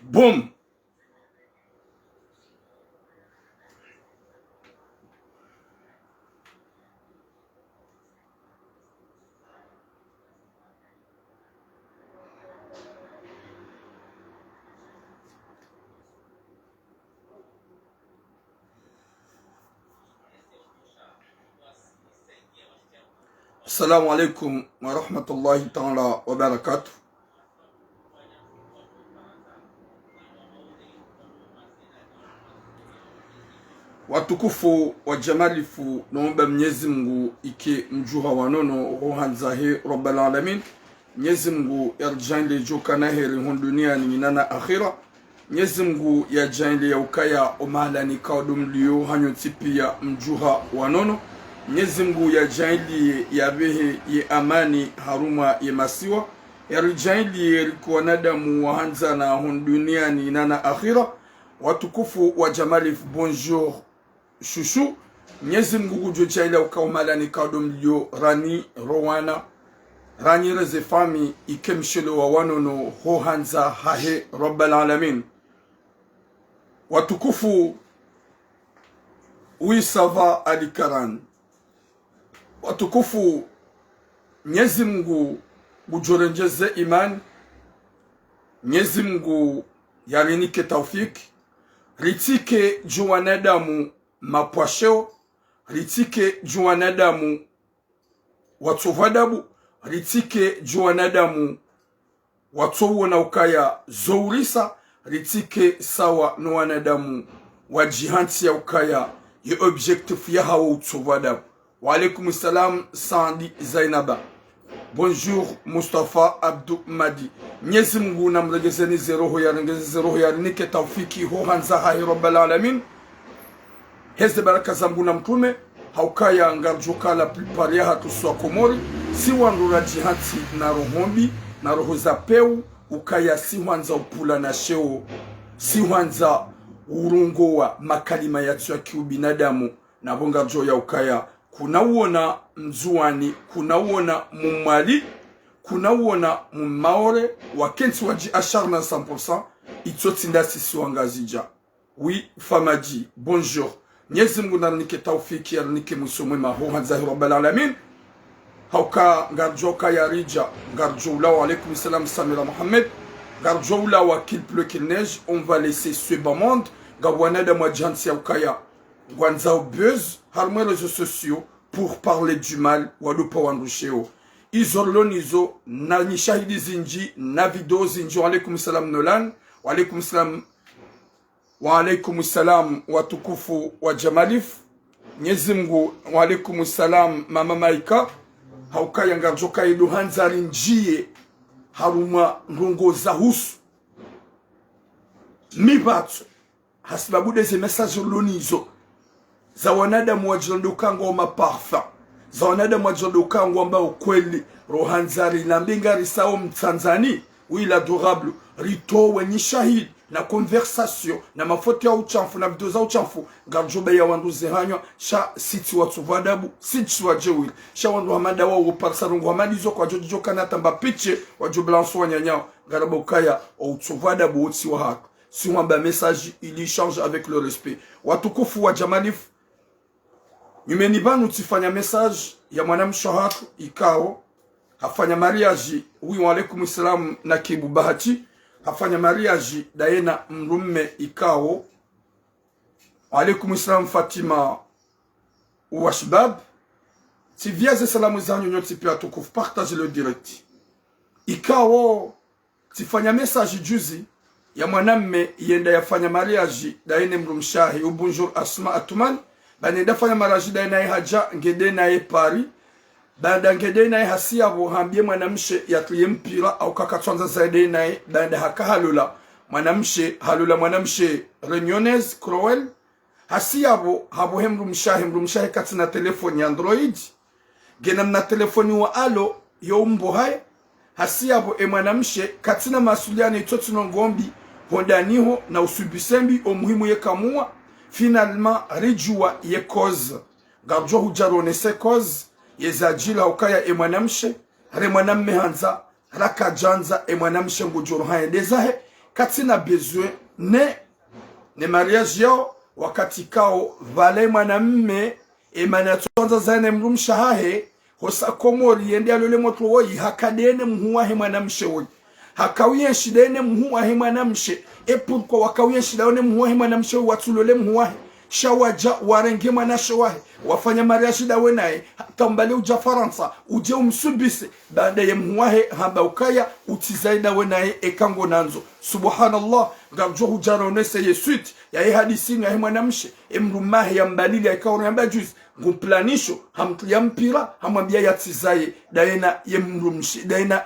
Boom. Assalamu alaikum wa rahmatullahi ta'ala wa barakatuh. Watukufu wa jamalifu naomba Mwenyezi Mungu ike mjuha wanono rohanzahi rabbal alamin. Mwenyezi Mungu yarjaile joka na heri duniani minana akhira. Mwenyezi Mungu yarjaile ya ukaya omala ni kaudumlio hanyo tipia mjuha wanono. Mwenyezi Mungu yarjaile ya behe ye amani haruma ye masiwa. Yarjaile rikuwa nadamu wahanza na duniani minana akhira. Watukufu wa jamalifu bonjour. Shushu, Mwenyezi Mungu kujochaila ukaumala ni kaudumlio rani rowana rani reze fami ikemshelo wa wanono hohanza hahe rabbal alamin. Watukufu uisava alikaran. Watukufu Mwenyezi Mungu kujorenjeze iman. Mwenyezi Mungu yarinike taufiki ritike juwanadamu mapwasheo, ritike juwanadamu watuvadabu, ritike juwanadamu watuwana ukaya zourisa, ritike sawa no wanadamu wajihanti ya ukaya ye objectif ya hawa utuvadabu. Wa alaikum salam Sandi Zainaba. Bonjour Mustafa Abdou Madi. Mwenyezi Mungu namregezeni zeroho ya rinike taufiki hohanza hahi rabbal alamin. Heze baraka za Mungu na mtume haukaya ngarjoka la priparia hatuswa komori si wandura jihati na rohombi na roho za peu ukaya si wanza upula na sheo si wanza urungo wa makalima yatu ya kiubinadamu na bonga jo ya ukaya kunauona mzuani kunauona mumali kunauona mumaore wakensi waji asharna 100% itsotinda sisi wangazija. Oui Famaji bonjour. Mwenyezi Mungu narinike taufiki yarinike musomwe hohanza rabbal alamin. Hauka ngarjoka ya rija ngarjoula wa alaikum salam Samira Mohamed ngarjoula wa qu'il pleut qu'il neige. On va laisser ce bas monde gabwanada mwajansi ya ukaya gwanza buzz harmwe réseaux sociaux pour parler du mal walupa wandusheo izorlonizo na nishahidi zinji na video zinji. Wa alaikum salam Nolan wa alaikum salam wa alaikum salam watukufu wa jamalif. Mwenyezi Mungu wa alaikum salam mama Maika haukaya ngarjoka ilu hanzari njie haruma ndongo za husu mibatu hasibabu deze message lonizo za wanadamu wajilondokangwa wa maparfa za wanadamu wajilondokangwa ambao kweli rohanzari na mbingari sao mtanzani wila adorable rito wenye shahid na conversation na mafoto ya uchamfu na video za uchamfu ngarjoba ya wandu zehanywa sha siti watuvadabu siti wajewili sha wandu hamada wa uparsarungu hamadizo kwa jojo kanata mbapiche wajublanso wanyanyao ngaraba ukaya wa utuvadabu utsi wa haka si wamba message il échange avec le respect. Watukufu wa jamalif nyumenibanu tifanya message ya mwanamshahaku ikao hafanya mariage wi wa alaikum salam na kibu bahati hafanya mariage daena mrumme ikao alaikum salam Fatima wa shabab si viaze salamu zanyu nyote pia tukufu partage le direct ikao tifanya message juzi ya mwanamme yenda yafanya mariage daene mrumshahi ubunjur Asma Atuman banenda fanya mariage daena haja ngede nae Paris banda ngede nae hasiabo hambie mwanamshe yatuye mpira au kakatwanza zaide nae banda hakahalula mwanamshe halula mwanamshe Reuniones Crowell hasiabo habo mrumshahi katina telefoni Android genam na telefoni wa alo yo umbo hai hasiabo mwanamshe katina masuliani itotuno ngombi hondaniho na usubisembi omuhimu yekamua finalement rijua ye cause garjo hujarone se cause yezajila ukaya mwanamshe hare mwanamme hanza raka janza mwanamshe ngujuru haendezahe katina besoin ne mariage yao wakati kao vale mwanamme emanatonza zane mrumsha hahe hosa komori yende alole moto woyi hakadene mhuwahe mwanamshe woyi hakawiye shidene mhuwahe mwanamshe pourquoi wakawiye shidane mhuwahe mwanamshe watulole mhuwahe shawaja warenge mwanashe wahe wafanya mariage dawe naye tambale uja Faransa uje umsubise baada ya mhuwahe hamba ukaya utizaida we naye ekango nanzo subhanallah ngamjo hujara onese yesuit ya hadisi ya mwanamshe emrumahe ya mbalili ya kaona ya juice nguplanisho hamtlia mpira hamwambia yatizaye daena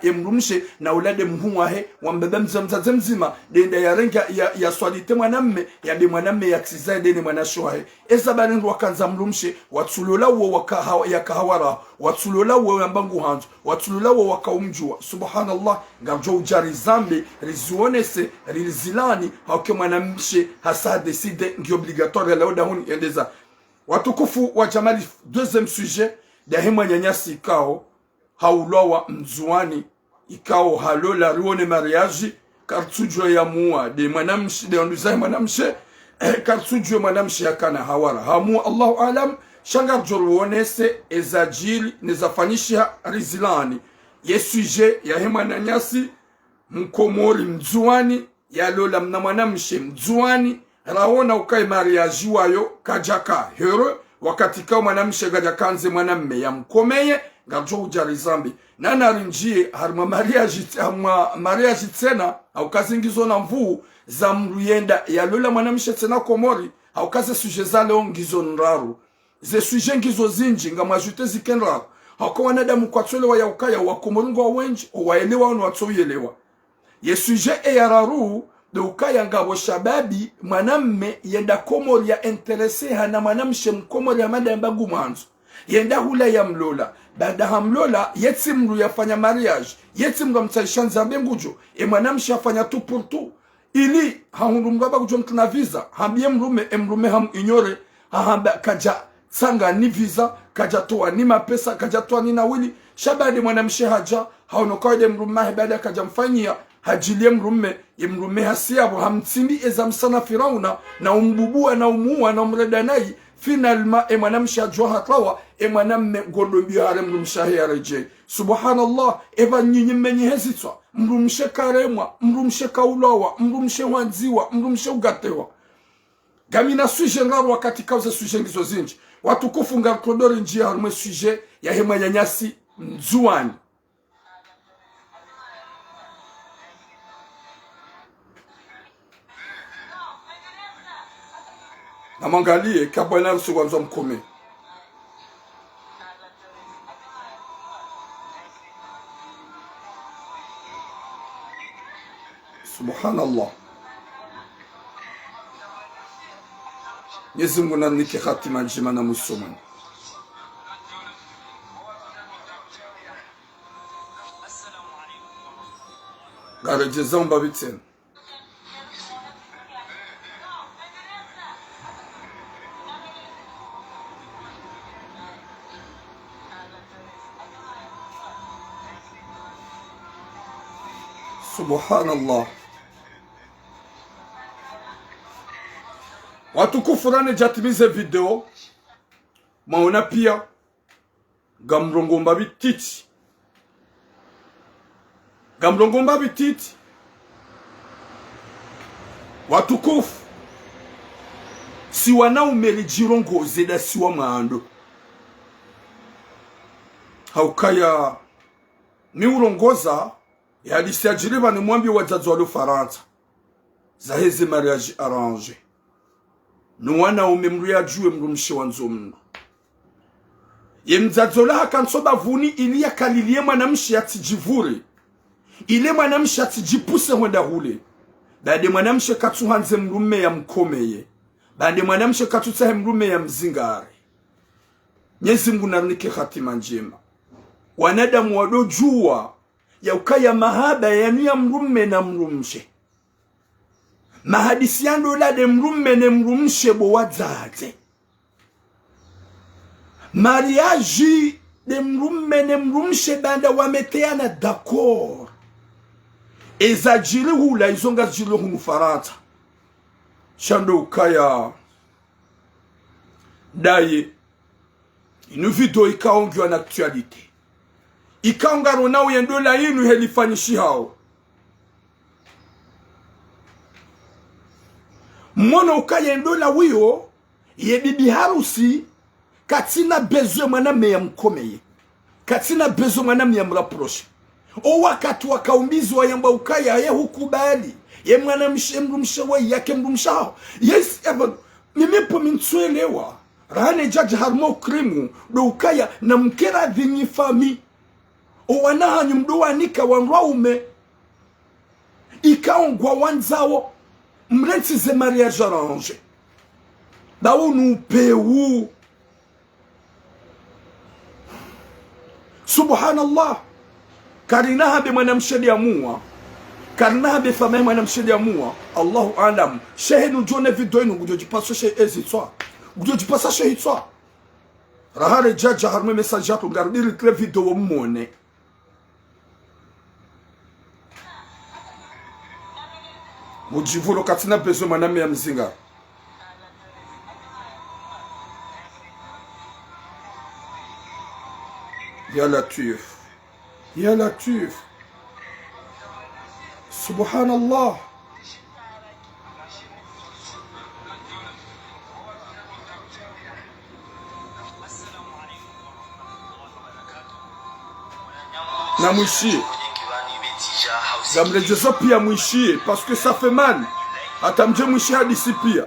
yemrumshe na ulade mhuwahe wambeba mzamzaze mzima denda ya renga ya swalite mwanamme ya de mwanamme yatizaye dene mwanashohe eza barendu wakanza mrumshe watulola wo yakahawara watulola wo yambangu hanzo watulola wo wakaumjua subhanallah ngamjo ujari zambi rizuonese rilzilani hauke mwanamshe hasa decide ngi obligatoire la odahuni yendeza watukufu wa jamali. Deuxième sujet dahima nyanyasi ikao haulwa mzuani ikao halola ruone mariage kartujwe ya muwa de mwanamshi de onduzai mwanamshe kartujwe mwanamshi yakana hawara hamu Allahu alam shangar jorwonese ezajili nezafanisha rizilani ye sujet ya hima nyanyasi mkomori mzuani ya lola mna mwanamshe mzuani raona ukai mariage wayo kajaka hero wakati kao mwanamshe gajakanze mwanamme ya mkomeye ngajo ujari zambi nana rinjie harma mariage tena au kazingizo na mvuu za mruyenda ya lola mwanamshe tena komori au kaze suje za leo ngizo nraru ze suje ngizo zinji ngamajute zikenraru hako wanadamu kwa tole wa yaukaya wa komoringo wa wenji waelewa wano watoyelewa ye suje ya raru de ukaya ngabo shababi mwanamme yenda komori ya interese hana mwanamshe mkomori ya mada mbagu mwanzo yenda hula ya mlola baada hamlola yetimru yafanya mariage yetimru mtaishanza bengujo mwanamshe afanya tu pour tout ili haunumga bagujo mtuna visa hambie mrume ham ignore hamba kaja sanga ni visa kaja toa ni mapesa kaja toa ni nawili shabadi mwanamshe haja haunokaide mrume baada kaja mfanyia hajilie mrume hasiabu hamtindi ezamsana Firauna na umbubua na umuwa na umredanai finalma mwanamshe ajwa hatawa mwanamme gondombi hare mrumshahe ya reje subhanallah eva nyinyi menye hezitwa mrumshe karemwa mrumshe kaulawa mrumshe wanziwa mrumshe ugatewa gamina suje ngaru wakati kauze suje ngizo zinji watu kufunga kodori njia harume suje ya hema nyanyasi mzuani amangalie kabwana rusuwanzo mkome subhanallah Mwenyezi Mungu nanike hatima njema na musomani garejeza umbabitene subhanallah watukufu rane jatimize video maona pia gamrongomba bititi watukufu si wanaume lijirongo zeda siwa maando haukaya ni urongoza ya lisiajiriba ni mwambi wazazi walo Faransa za hezi mariage arrange nuwana umemru ya juwe mrumshe wanzo mno ye mzazola hakansoba vuni ili ya kalilie mwanamshi atijivure ile mwanamshi atijipuse honda hule baade mwanamshi katuhanze mrume ya mkomeye baade mwanamshi katutahe mrume ya mzingare Mwenyezi Mungu nanike hatima njema wanadamu wadojua ya ukaya mahaba ya nuya mrume na mrumshe mahadisi yando la de mrume ne mrumshe bo wadzate mariage de mrume ne mrumshe banda wameteana d'accord ezajiri hula izonga jiri hunu Faransa shando kaya daye inu video ikaongiwa na actualite ikaongaro na uyendola inu helifanishi hao mwono ukayendola wiyo ye bibi harusi katina bezwe mwana meya mkomeye katina bezwe mwana meya mraproche o wakati wakaumbizi wa yamba ukaya ye hukubali ye mwana mrumshawa yake mrumshao yes even mimepo mintuelewa rane jaji harmo krimu do ukaya na mkera dhinyi fami o wanahanyu mdoa nika wanraume ikaongwa wanzao mrenti ze mariage arrange dawo nupewu subhanallah karinaha be mwanamshedi amua karinaha be fama mwanamshedi amua Allahu alam shehe jone video inu gujojipasa shehe ezitwa gujojipasa shehe itwa rahare jaja harme message yako ngarudiri kre video mmone mujivulo katina bezo maname ya mzinga ya Latif ya Latif subhanallah na mwishi zamrejezo pia mwishie parce que ça fait mal atamje mwishi hadisi pia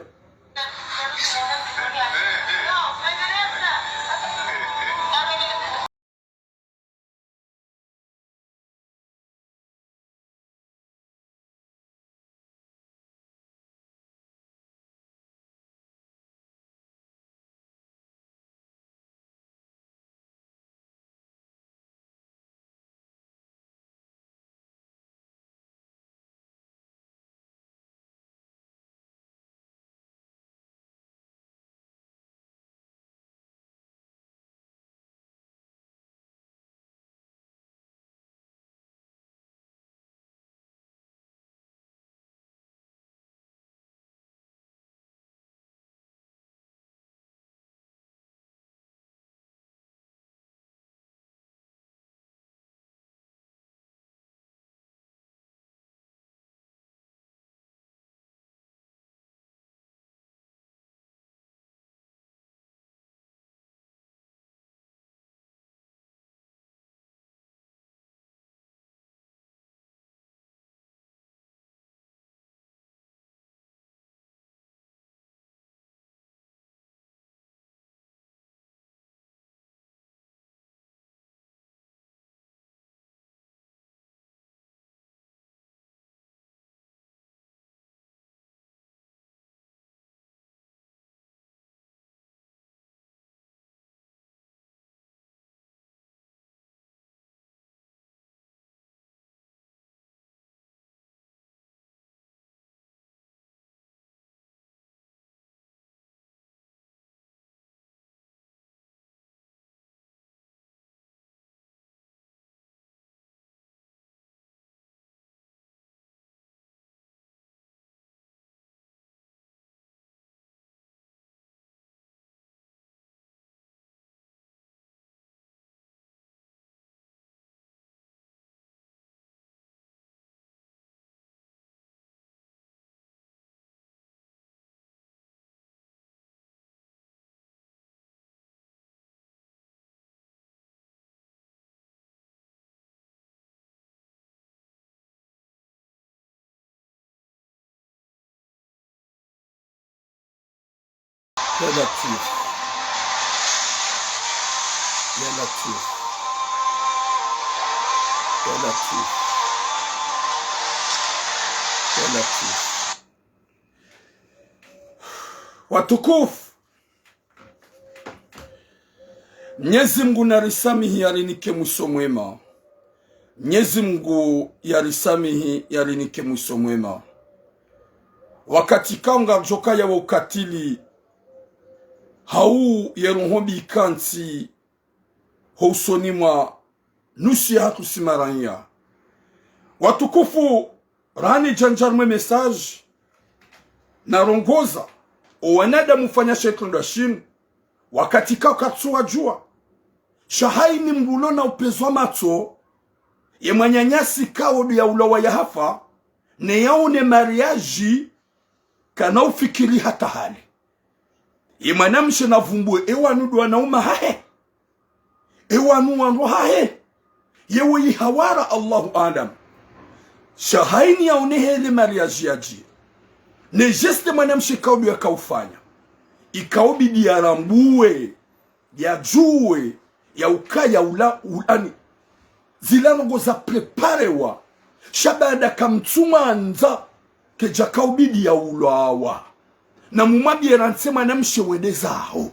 ya Latif ya Latif ya Latif ya Latif watukufu Mwenyezi Mungu narisamihi yarinike mwiso mwema Mwenyezi Mungu yarisamihi yarinike mwiso mwema wakati kaunga joka ya ukatili hau yeruhombi kanti housonimwa nusi hatu simaranya watukufu rani janjarme message na rongoza wanadamu fanya shetando shinu wakati kakatsuwa jua shahai ni mbulo na upezwa mato ye manyanyasi kao ya ulawa ya hafa ne yaone mariaji kana ufikiri hata hali ye manamshe na vumbue ewanu wanauma hahe ewanu wanu hahe yewe yihawara Allahu Adam shahaini yaone hele mariaji yaji ne jeste manamshe kao ya kaufanya ikaobi ya rambue ya juwe ya ukaya ulani zilango za preparewa shabada kamtsumanza keja kaubidi ya ulawa na mumabi ransema na mshewedezaho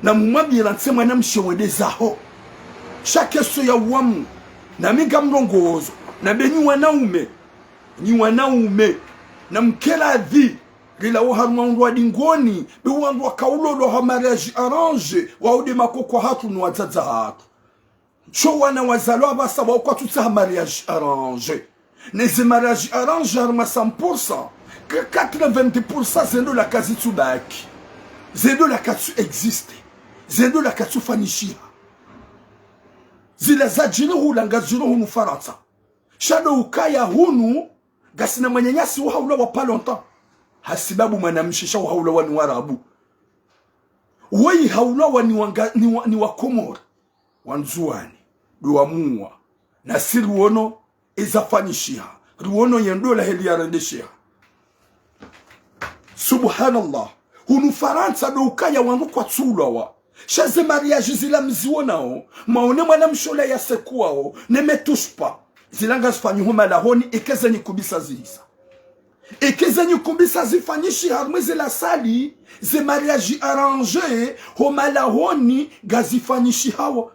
na mumabi ransema na mshewedezaho shakeso ya wamu na minga mrongozo na benyu wanaume na mkela dhi Rila waharumwa dingoni biwandu wakaulolo ha mariage arrange waude makoko hatu nuwazaza hatu cho wana wazalwa basa wakwa tutsa mariage arrange nezi mariage arrange harma 100% 90% zendo la kazi tsubaki zendo la katsu existe zendo la katsu fanishia zila zajino hula ngazino hunu faransa shado ukaya hunu gasina manyanyasi wahaula wapa longtemps hasibabu manamshisha haulawa ni warabu wei haulawa ni wakomora wanzuani duamua na si ruono izafanyishia ruono yendola heli ya rendeshia subhanallah hunu faransa do ukaya wangu kwa tsulawa shaze mariage zila mzionao maone manamshola ya sekuao nemetushpa zilanga zifanyuhuma lahoni ikeze ni kubisa zihisa ekeze nyukumbisa zifanyishi harmweze la sali ze mariage arrangé ho malahoni gazifanyishi hawa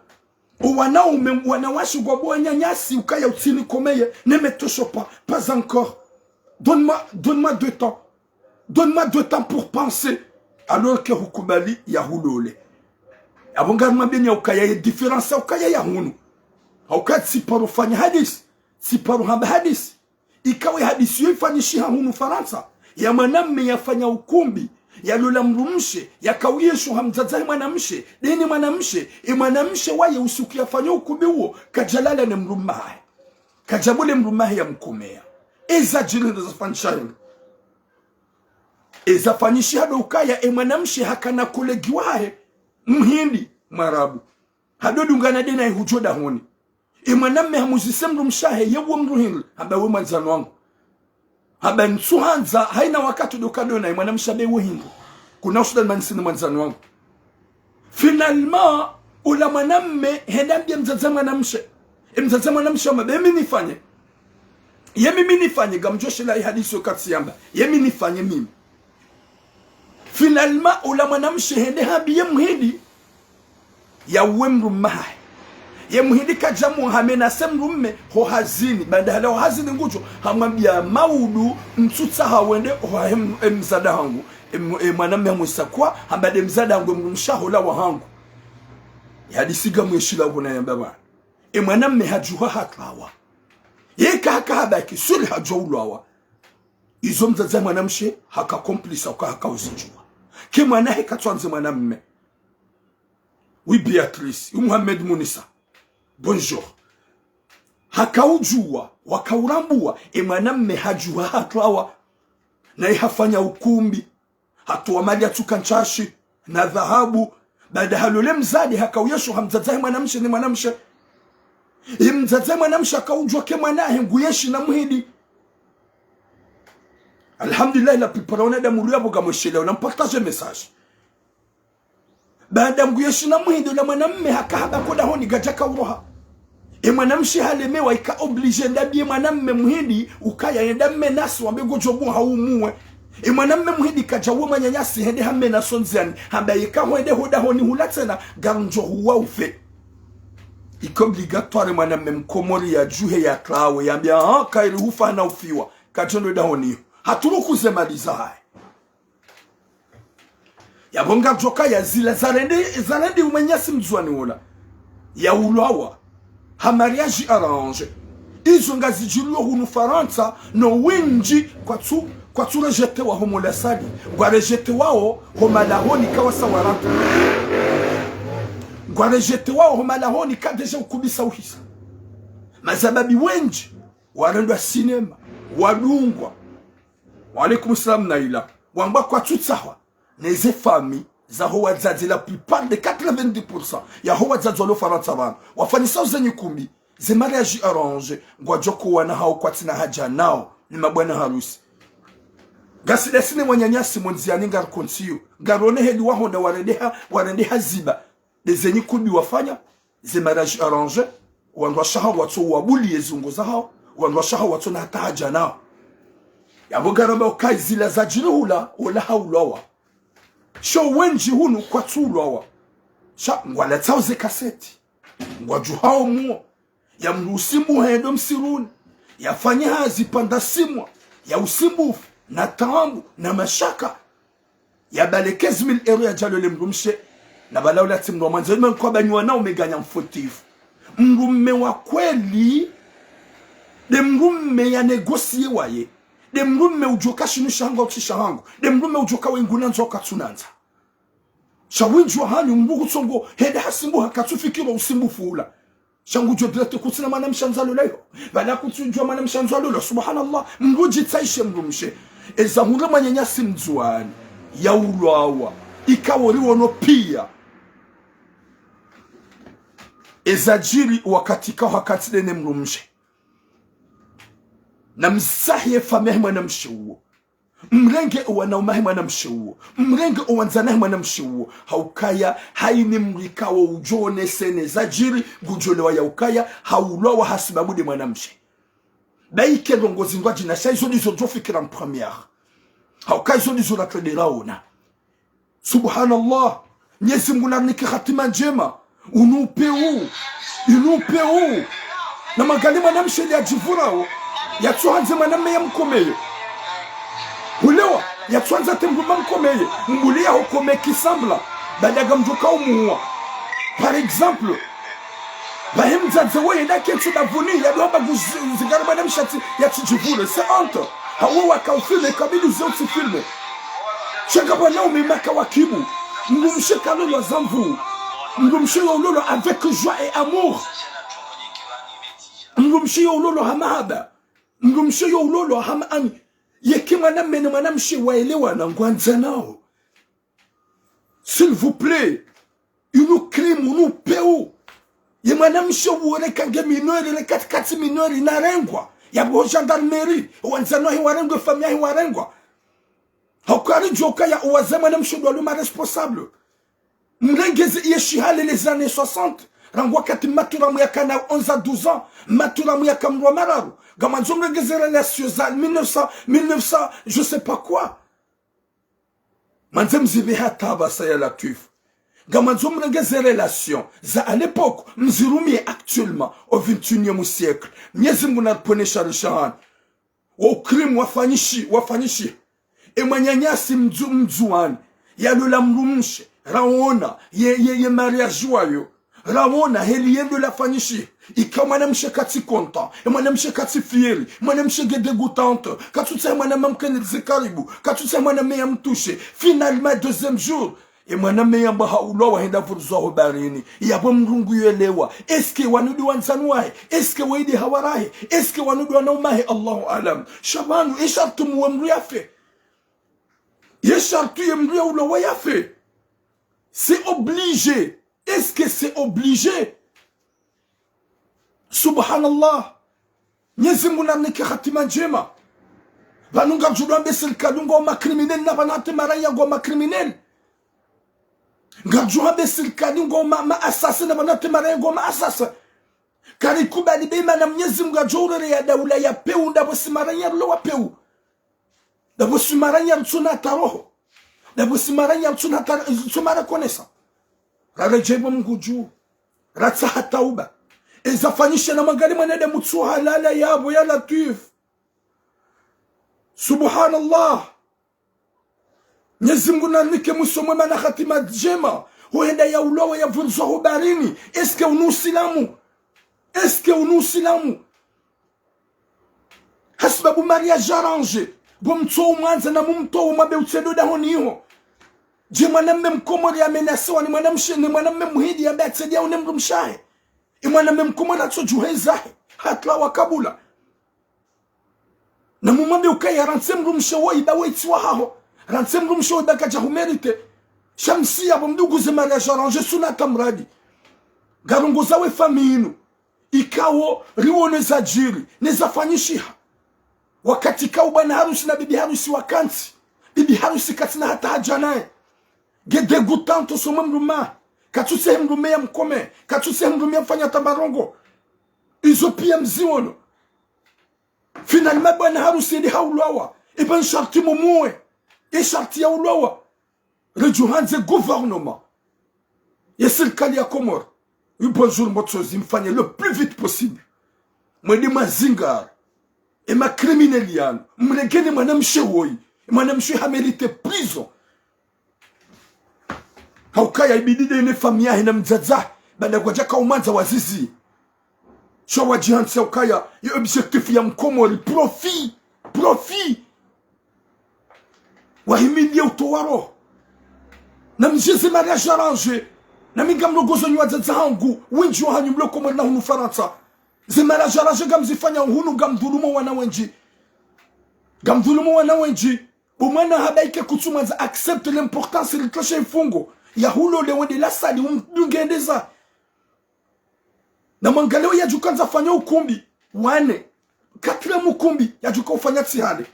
wanaume wanawashi kwa bwanya nyasi ukaya utini komeye nemetosho pas encore donne-moi 2 temps donne-moi 2 temps pour penser alors que hukubali ya hulole abonga mabenya ukaya ya difference ukaya ya hunu haukati siparu fanya hadis siparu hamba hadis ikawe hadisi yoifanyishia hunu faransa ya mwanamme yafanya ukumbi ya lula mrumshe ya kawiyeshu hamzazahi mwanamshe dini mwanamshe waye usuki yafanya ukumbi huo kajalala ne mrumahe kajabule mrumahe ya mkumea eza jili eza fanyishia doukaya mwanamshe hakana kolegiwahe mhindi marabu hadodungana dina ihujoda honi mwanamme hamuzisemru mshahe yewo mruhil haba we manzano wangu haba nsuhanza haina wakati dokadona mwanamsha bewe hingu kuna usudan manisini manzano wangu finalement ula mwanamme hendambia mzaza mwanamshe wama yemi nifanye gamjoshe la ihadisi wakati yamba yemi nifanye mimi finalement ula mwanamshe hende habi yemuhidi ya uwemru mahe ye muhindika jamu hamena semrumme ho hazini banda hala ho hazini ngujo hamwambia maudu mtsutsa hawende ho mzada hangu mwanamme musakwa hambade mzada hangu mshahola wa hangu yadisiga mweshila kuna yamba bana mwanamme hajuha hakawa yeka hakabaki suli hajowulwa izo mzaza mwanamshe haka komplisa kwa haka uzijua ke mwanahe katwanze mwanamme oui Beatrice Muhammad Munisa bonjour hakaujua wakaurambua mwanamme hajua hatwawa na ihafanya ukumbi hatuwa mali atukanchashi na dhahabu baada halole mzadi hakauyesho hamzazahi mwanamshe ni mwanamshe mzazahi mwanamshe hakaujua ke mwanahe nguyeshi na muhidi alhamdulillah la plupart wanadamu yabo gamoshelewa na mpartage message baada nguyeshi na muhidi la mwanamme hakahaba koda honi gajaka uroha mwanamshi halemewa ika oblige ndabie mwanamme muhidi ukaya yendamme nasu wambego jobu haumue mwanamme muhidi kajawo manyanyasi hende hamme na sonziani hamba yika hwende hoda honi hulatena garnjo huwa ufe ika obligatoire mwanamme mkomori ya juhe ya klawe yambia kairi hufa na ufiwa kajondo da honi haturukuze maliza hai ya bonga joka ya zila zarendi umenyasi mzuani wula ya ulawa ha mariage arrange izo ngazijulio hunu Faransa no winji kwa tu rejete wa homo lesali kwa rejete wao homa lahoni kawa sawaratu kwa rejete wao homa lahoni kadeja ukubisa uhisa mazababi wenji warendwa sinema wadungwa waalaikum salam naila wamba kwa tutsawa neze fami za hoa zadzi la plupart de 90% ya hoa zadzi walo Faransa wana wafanisa uzenye kumbi ze mariage arrange ngwa joko wana hao kwa tina haja nao ni mabwana harusi gasi desine mwanyanyasi monziani ngar konsiyo garone hedi wahonda warendeha ziba dezenye kumbi wafanya ze mariage arrange wandwa shaha watu wabuli yezungo za hao wandwa shaha watu na hata haja nao yabo garamba okazi la zajirula wala haulawa sho wenji hunu kwa tulawa sha ngwala tauze kaseti ngwaju hao muo ya mrusimu hendo msiruni yafanya hazi panda simwa ya usimbufu na tambu na mashaka ya bale 15,000 € ya jalo le mrumshe na bala ula timno manzo men kwa banywa na umeganya mfotifu mrumme wa kweli de mrumme ya negosie waye de mrumme ujoka shinu shango tishango de mrumme ujoka wenguna nzoka tunanza shawinjwa hani mbugu tsongo hede hasimbu hakatufikira usimbufu ula shangu jodrate kutsina mana mshanzalo leo bala kutujwa mana mshanzalo leo subhanallah mbuji taishe mrumshe ezahura manyanyasi mzuani ya ulwawa ikawori wono pia ezajiri wakati dene mrumshe na msahiye famehe mwana mshuwo mrenge uwana umahe mwana mshuwo mrenge uwanzanahe mwana mshuwo haukaya haini mrikawa ujone sene zajiri gujolewa ya ukaya haulowa hasibabude mwana mshe baike rongozi ngwa jinasha izo nizo jofikira mpremiere haukaya izo nizo nakrederaona subhanallah nyezi mgunarniki khatima njema unupeu na magali mwana mshe li ajivurao yatsuhanze maname ya mkomeye ulewa yatsuhanze temguma mkomeye mbulia hokome kisambla badaga mjoka umuwa par exemple bahemzadze woye da kentu da vuni ya doba guzigara maname shati yatujivure c'est honte hawa wakaufilme kabili zoti filme chaka bwana umemaka wakibu ngumshe kalolo zamvu ngumshe lolo avec joie et amour ngumshe lolo hamahaba ngumshe lolo hamani yekima na mene manamshe waelewa na ngwanza nao s'il vous plaît unu crime unu peu ye manamshe wore kange minori le 4 minori na rengwa ya bo gendarmerie wanza no hi warengwa famia hi warengwa hakari joka ya uwazema na mshudo luma responsable mrengezi yeshihale les années 60 rangwa kati matura mwaka na 11 à 12 ans matura mwaka mwa mararu gama nzomrengezi relation za 1900 je sais pas quoi manzem zibe hataba sayala tuif gama nzomrengezi relation za à l'époque mzirumi actuellement au 21e siècle miezi muna ponesha rishan au crime wafanyishi e manyanyasi mzuani ya lola mrumshe raona ye mariage joyeux raona heliendo la fanyishi ikama namshe kati content e mwanamshe kati fieri mwanamshe dégoûtante katutsa mwanamam kenze karibu katutsa mwaname ya mtushe finalement deuxième jour e mwaname ya mbaha ulo waenda furzo barini yabo mrungu yelewa eske wanudu wanzanwae eske waidi hawarahe eske wanudu wanaumahe Allahu alam shabanu ishartu muamru yafe yeshartu yemru ulo wayafe c'est obligé. Est-ce que c'est obligé? Subhanallah. Nyezi munamneke khatima njema. Banunga judwa mbesel kadungo ma criminel na banate maraya go ma criminel. Ngajua mbesel kadungo ma assassin na banate maraya go ma assassin. Kari kubali be manam nyezi mgajore ya daula ya peu ndabo simaranya lo wa peu. Ndabo simaranya tsunata roho. Ndabo simaranya tsunata konesa. Rarejebo mguju ratsaha tauba ezafanyisha na magali mwanede mutsu halala yabo ya latif subhanallah nyezimgu na nike musomwe mana khatima jema huenda ya ulowa ya vunzo barini eske unusilamu sababu mariage arrange bomto mwanza na mumto mabe utsedo da honiho je mwanamme mkomori amenasewa ni mwanamme muhidi ambaye atsedia unemru mshahe imwanamme mkomori atsojuheza hatla wakabula na mumambe ukaya ransemru mshawo ibaweitwa haho ransemru mshawo bakaja humerite shamsia bomdugu ze mariage arrange suna tamradi garungo zawe faminu ikawo riwone za jiri nezafanyishiha wakati kao bwana harusi na bibi harusi wakanti bibi harusi katina hata haja naye gede gutanto soma mruma katuse mrume ya mkome katuse mrume ya mfanya tabarongo izo pia mziono finalement bwana harusi ili haulawa iban sharti mumue sharti ya ulawa rejuhanze gouvernement serikali ya Komoro bonjour motsozi mfanye le plus vite possible mwedi mazingar et ma crimineliano mlegene mwanamshe woi mwanamshe hamerite prison haukaya ibidide ine familia ina mzaza bada kwa jaka umanza wazizi sho wajihansi haukaya ya objectif ya Mkomori profit wahimilie utowaro na mjeze mariage arrange na minga mlogozo nywaza zangu winji wa hanyu mloko mwana hunu Faransa zimara jaraje gamzifanya hunu gamdhulumo wana wenji umwana habaike kutumanza accepte l'importance l'ikoshe mfungo ya hulo lewende la sali umdungendeza na mangaleo ya jukanza fanya ukumbi wane katile mukumbi ya juka ufanya tihale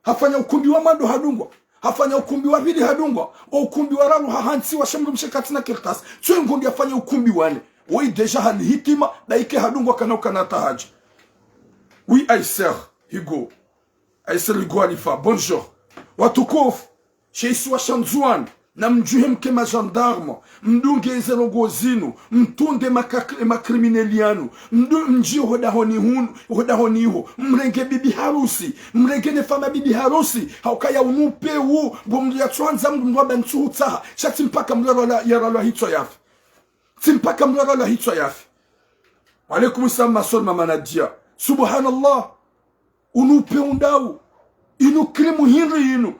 hafanya ukumbi wa mando hadungwa hafanya ukumbi wa vili hadungwa o ukumbi wa raru hahansi wa shemru mshekatina kirtas so ngundi hafanya ukumbi wane oui deja hali hitima daike hadungwa kanauka na tahaji oui Aïsser Hugo Aïsser Hugo Alifa bonjour watukofu sheisi wa Shanzuan na mjuhe mkema gendarme mdunge ezero gozinu mtunde makriminelianu mjio hodahoni iho mrenge bibi harusi mrenge nefama bibi harusi haukaya unupe wu bomdu ya tuanza mdu wabantu utaha shati mpaka mlero yaralo hitwa yafi timpaka mlero hitwa yafi walaikum salam masol mama Nadia subhanallah unupe undau inu krimu hinri inu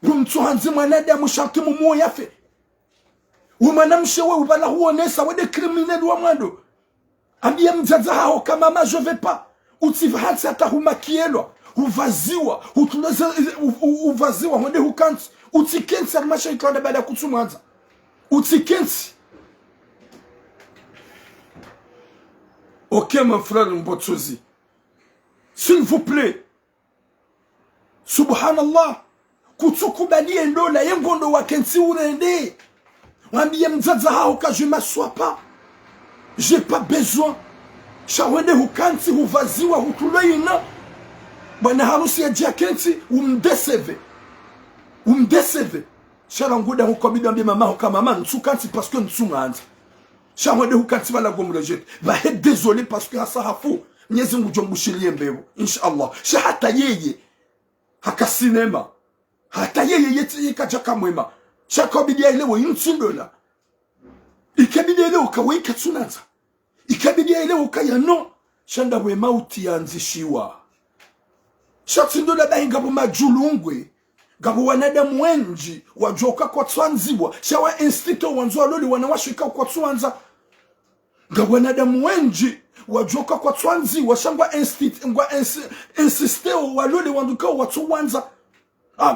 rumtu hanzi mwanadamu sharti mumo yafe umanamshe we ubala huonesa wede criminel wa mwando ambia mzaza hao kama ma je vais pas utivahatsi hata humakielwa uvaziwa uvaziwa wende hukanti utikensi alimasha itlanda baada kutumanza utikensi ok mon frère Mbotsozi s'il vous plaît subhanallah kutukubalie ndola yengondo wakensi urende wambie mzaza hao ka je m'assois pas j'ai pas besoin shawende hukansi huvaziwa hutuloina bwana harusi ya jakensi umdeseve sharanguda hukobido ambie mama hokama mama nsukansi parce que nsunganza shawende hukansi bala gomrejete va être désolé parce que asahafu nyezi ngujongushilie mbebo inshallah shahata yeye haka sinema hata yeye yeti ikajaka mwema shakobidia ile wo yinsundola ikabidia ile ukawe katsunanza ikabidia ile ukaya no shanda we mauti yanzishiwa shatsindola bainga bo majulungwe gabo wanadamu wenji wajoka kwa twanziwa shawa instituto wanzo loli wanawashika kwa twanza gabo wanadamu wenji wajoka kwa twanziwa shangwa instituto ngwa insisteo waloli wanduka watu wanza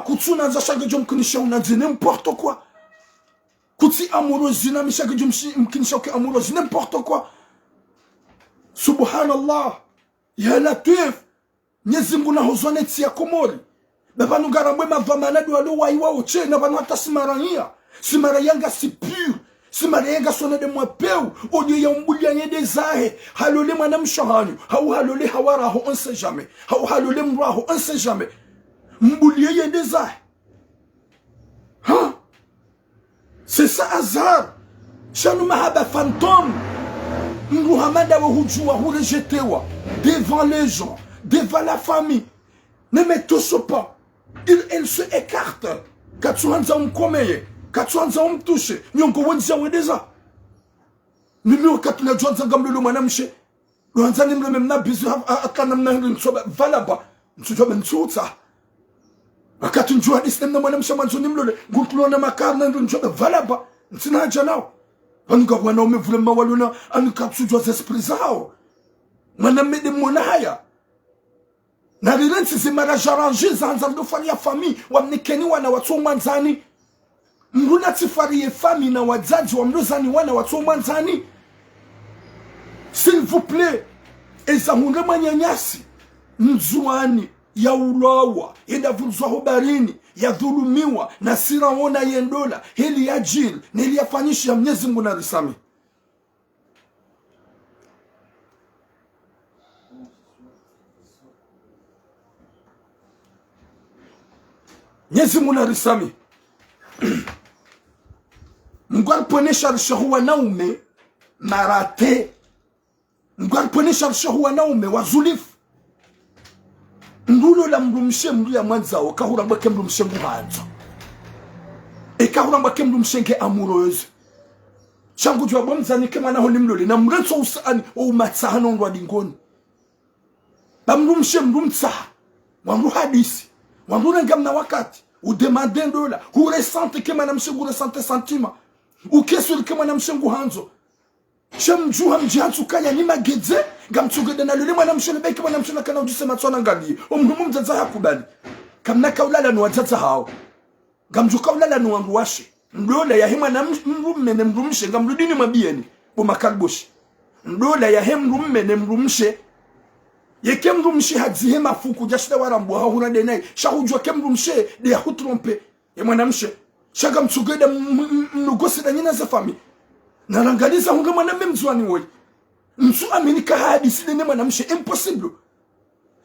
kutsuna za chaque jour mkinisha unazi n'importe quoi kuti amoureuse na mi chaque jour mkinisha ke amoureuse n'importe quoi subhanallah ya latif nyezimbu na hozone tia Komori baba nugarambwe mavamana do alo waiwa oche na banu hata simarayanga si pur simarayanga sona de moi peu au lieu ya mbulia nyede zahe halole mwanamshahani halole hawaraho on sait jamais halole mraho on sait jamais mboulier yendeza hein c'est ça hasard shanu mahaba fantôme Muhammad wa hujua hurejetewa devant les gens devant la famille ne me touche pas elle se écarte katsuanza umkomeye katsuanza umtushe nyongo wenza wedeza mimi wakati na jonza ngamlolo mwanamshe Luanzani mlo memna bizu akana mna nsoba valaba nsoba nsutsa wakati njua hadisi nemna mwanamsha mwanzoni mlole ngukulona makarna nsoba valaba ntsina haja nao anga wanaume vule mawaluna anikapsujwa zesprit zao mwanamede mwona haya na rilensi zimaraja arrange zanza ndofanya famille wamnikeni wana watu mwanzani mruna tifariye famille na wazazi wamlozani wana watu mwanzani. S'il vous plaît, eza hunga manyanyasi mzuani ya ulawa enda vulzwa hobarini ya dhulumiwa na siraona yendola hili ya jil nili yafanyisha ya Mwenyezi Mungu na risami. Mwenyezi Mungu na risami. Mungu aliponesha rishahu wanaume marate. Mungu aliponesha rishahu wanaume wazulifu. Ndulo la mrumshe mdu ya mwanzao kahura mbake mrumshe nguhanzo. Kahura mbake mrumshe nge amoureuse. Changu jwa bomzani kema na honi mlole na mrenso usani o umatsaha nondwa dingoni. Ba mrumshe mrumtsaha. Wamru hadisi. Wamru rengamna wakati. Ou demander ndola. Ou resante kema na mshe resante sentima. Ou kesuri kema na mshe nguhanzo. Shamjuha mjihansu kanya ni magedze gamtsugede na lule mwana mshele beki mwana mshele kana ujisema tsona ngali omhumu mzaza hakubali kamna kaulala no watata hao gamjuka ulala no wanduwashe ndola ya hema na mrumme ne mrumshe ngamrudini mabieni bo makalboshi ndola ya hem mrumme ne mrumshe yeke mrumshe hadzi hema fuku jashida warambo ha huna denai shahujwa ke mrumshe de hutrompe ya mwana mshe shaga mtsugede mnogosi na nyina za fami narangaliza hunga mwanambe mzwani woi msu aminika hadisi dene mwanamshe impossible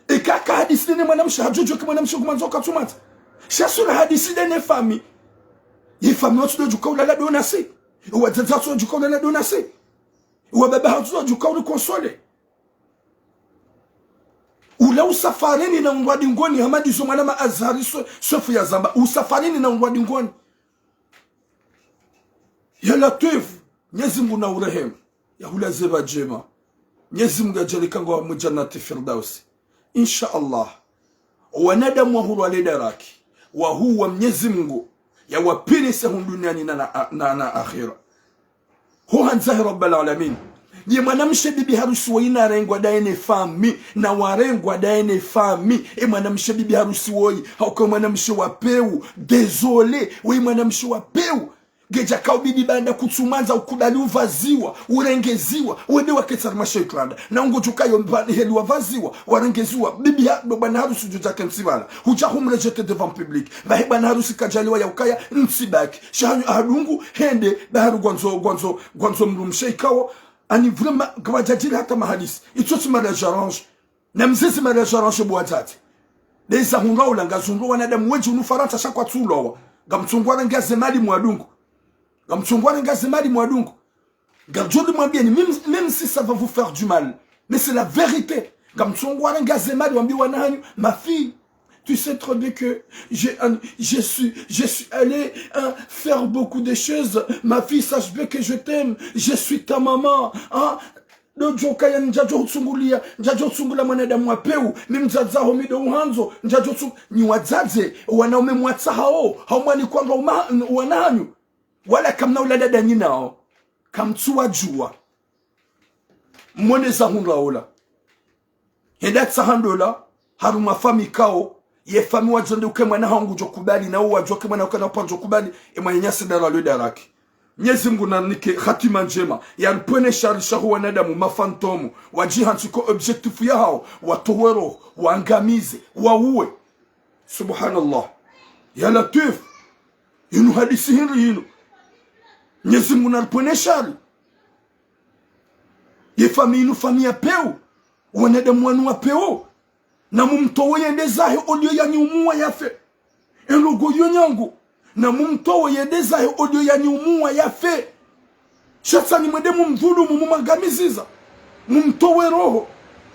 kaka hadisi dene mwanamshe hajojo ke mwanamshe kumanzo katumata shasura hadisi dene fami ye fami watu do juka ulala donase wazaza watu juka ulala donase wababa watu juka uli konsole ula usafarini na ungwadi ngoni hamadi zo mwanama azhari sofu ya zamba usafarini na ungwadi ngoni ya Latif Mwenyezi Mungu na urehemu ya hula zeba jema. Mwenyezi Mungu ajalika wa mujannati firdausi insha Allah. Wanadamu wa huru alidaraki wa huwa Mwenyezi Mungu ya wapini sehun duniani na akhira. Huwa hanzahi rabbal alamin. Ye mwanamshe bibi harusi wa ina rengwa daene fami na warengwa daene fami mwanamshe bibi harusi woi hauka mwanamshe wa peu désolé we mwanamshe wa peu geja kaubidi banda kutsumanza ukudali uvaziwa urengeziwa wende waketsar masheklanda na ungojukayo mbani heli wavaziwa warengeziwa bibi bana harusi jujake msibala huja humrejete devant public bahe bana harusi kajaliwa ya ukaya nsibaki shahanyu ahadungu hende baharu gwanzo mrumshe ikawo ani vraiment gawajajili hata mahadisi itoti mariage arrange na mzizi mariage arrange buwatati deza hunga ulanga zungu wanadamu wenji unufaranta shakwa tulowa gamtungwana ngaze mali mwadungu gamtungwana ngaze mali mwadungu gamjodi mwambieni même si ça va vous faire du mal mais c'est la vérité gamtungwana ngaze mali wambi wanahanyu ma fille tu sais très bien que je suis allé faire beaucoup de choses. Ma fille, sache bien que je t'aime. Je suis ta maman. Hein? Kaya njajo utsungulia njajo utsungula mwanadamu wa peu mimzaza homido uhanzo njajo utsungu ni wazaze wanaume mwatsa hao haumwani kwanga wananyu wala kamna uladada nyinao kamtsuwa jua mwone za hunraola henda tsahandola haruma fami kao ye fami wajende ukemwana hangu jokubali na uwa jokemwana ukana upanjo kubali emanyanyasi dara lo daraki Mwenyezi Mungu na nike hatima njema ya mpone sharisha wanadamu mafantomu wajihantiko objectif yao watowero waangamize wauwe subhanallah ya Latif yinu hadisi hinu Mwenyezi Mungu na mpone shari ye fami inu fami ya peu wanadamu wanu wa peu na mumtowe yendezahe olio ya nyumua yafe elogo yonyangu na mumtowe yendezahe olio ya nyumua yafe shatani mwede mumdhulumu mumangamiziza mumtowe roho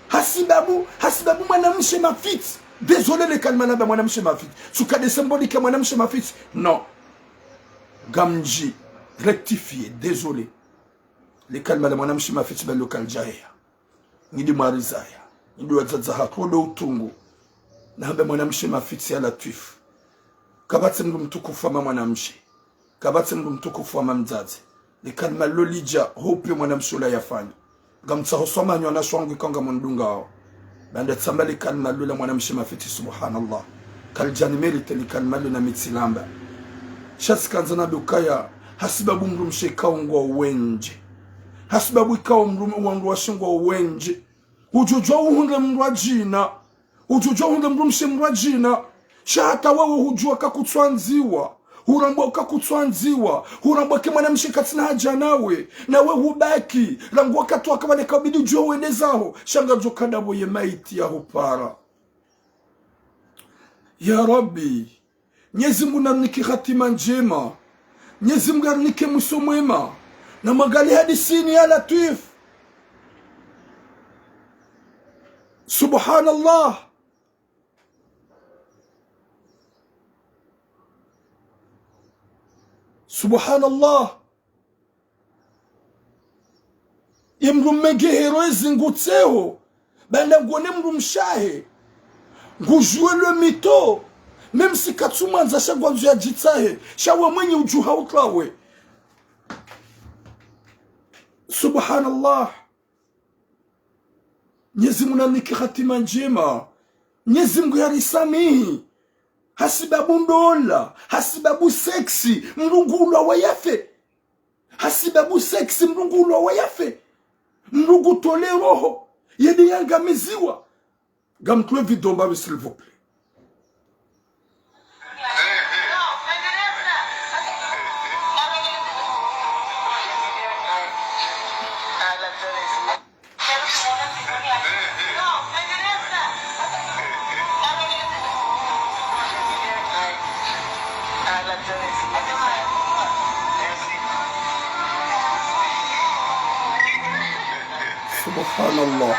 hasibabu mwanamshe mafiti désolé le kalmana ba mwanamshe mafiti sukade symbolique mwanamshe mafiti non gamji rectifié désolé le kalmana mwanamshe mafiti ba local jahia ngidi marizaya ngidi wazaza hakodo utungu na hamba mwanamshi mafiti ya Latifu kabati mndu mtukufu ama mwanamshi kabati mndu mtukufu ama mzazi ni kalma lolija hope mwanamshi ula yafanya gamtsa hosoma nywana shwangu kanga mundunga hao banda tsambali kalma lula mwanamshi mafiti subhanallah kaljani merite ni kalma lula mitsilamba shasi kanzana dukaya hasibabu mndu mshikao ngwa uwenje hasibabu ikao mndu wangu washingwa uwenje ujujwa uhunde mndu wajina ujujwa uhunde mndu mshimndu wajina shahata wewe hujua kakutswanziwa hurambwa ukakutswanziwa hurambwa kimwana mshikatina haja nawe na we hubaki rangwa katwa kabane kabidi ujua uendezaho shanga jokadabo ye maiti ya hupara ya Rabbi Mwenyezi Mungu narunike hatima njema Mwenyezi Mungu narunike mwisho mwema na magali hadisini ya Latif subhanallah subhanallah imru megeheroezi ngutseho banda ngone mru mshahe ngujue le mito même si katsumanza shagwanzu ya jitsahe shawe mwenye ujuha utlawe subhanallah Mwenyezi Mungu anike hatima njema Mwenyezi Mungu yarisamihi hasibabu ndola hasibabu seksi mrungulwa wayafe hasibabu seksi mrungulwa wayafe mrungu tole roho yedi yangamiziwa gamtwe vidomba s'il vous plaît subhanallah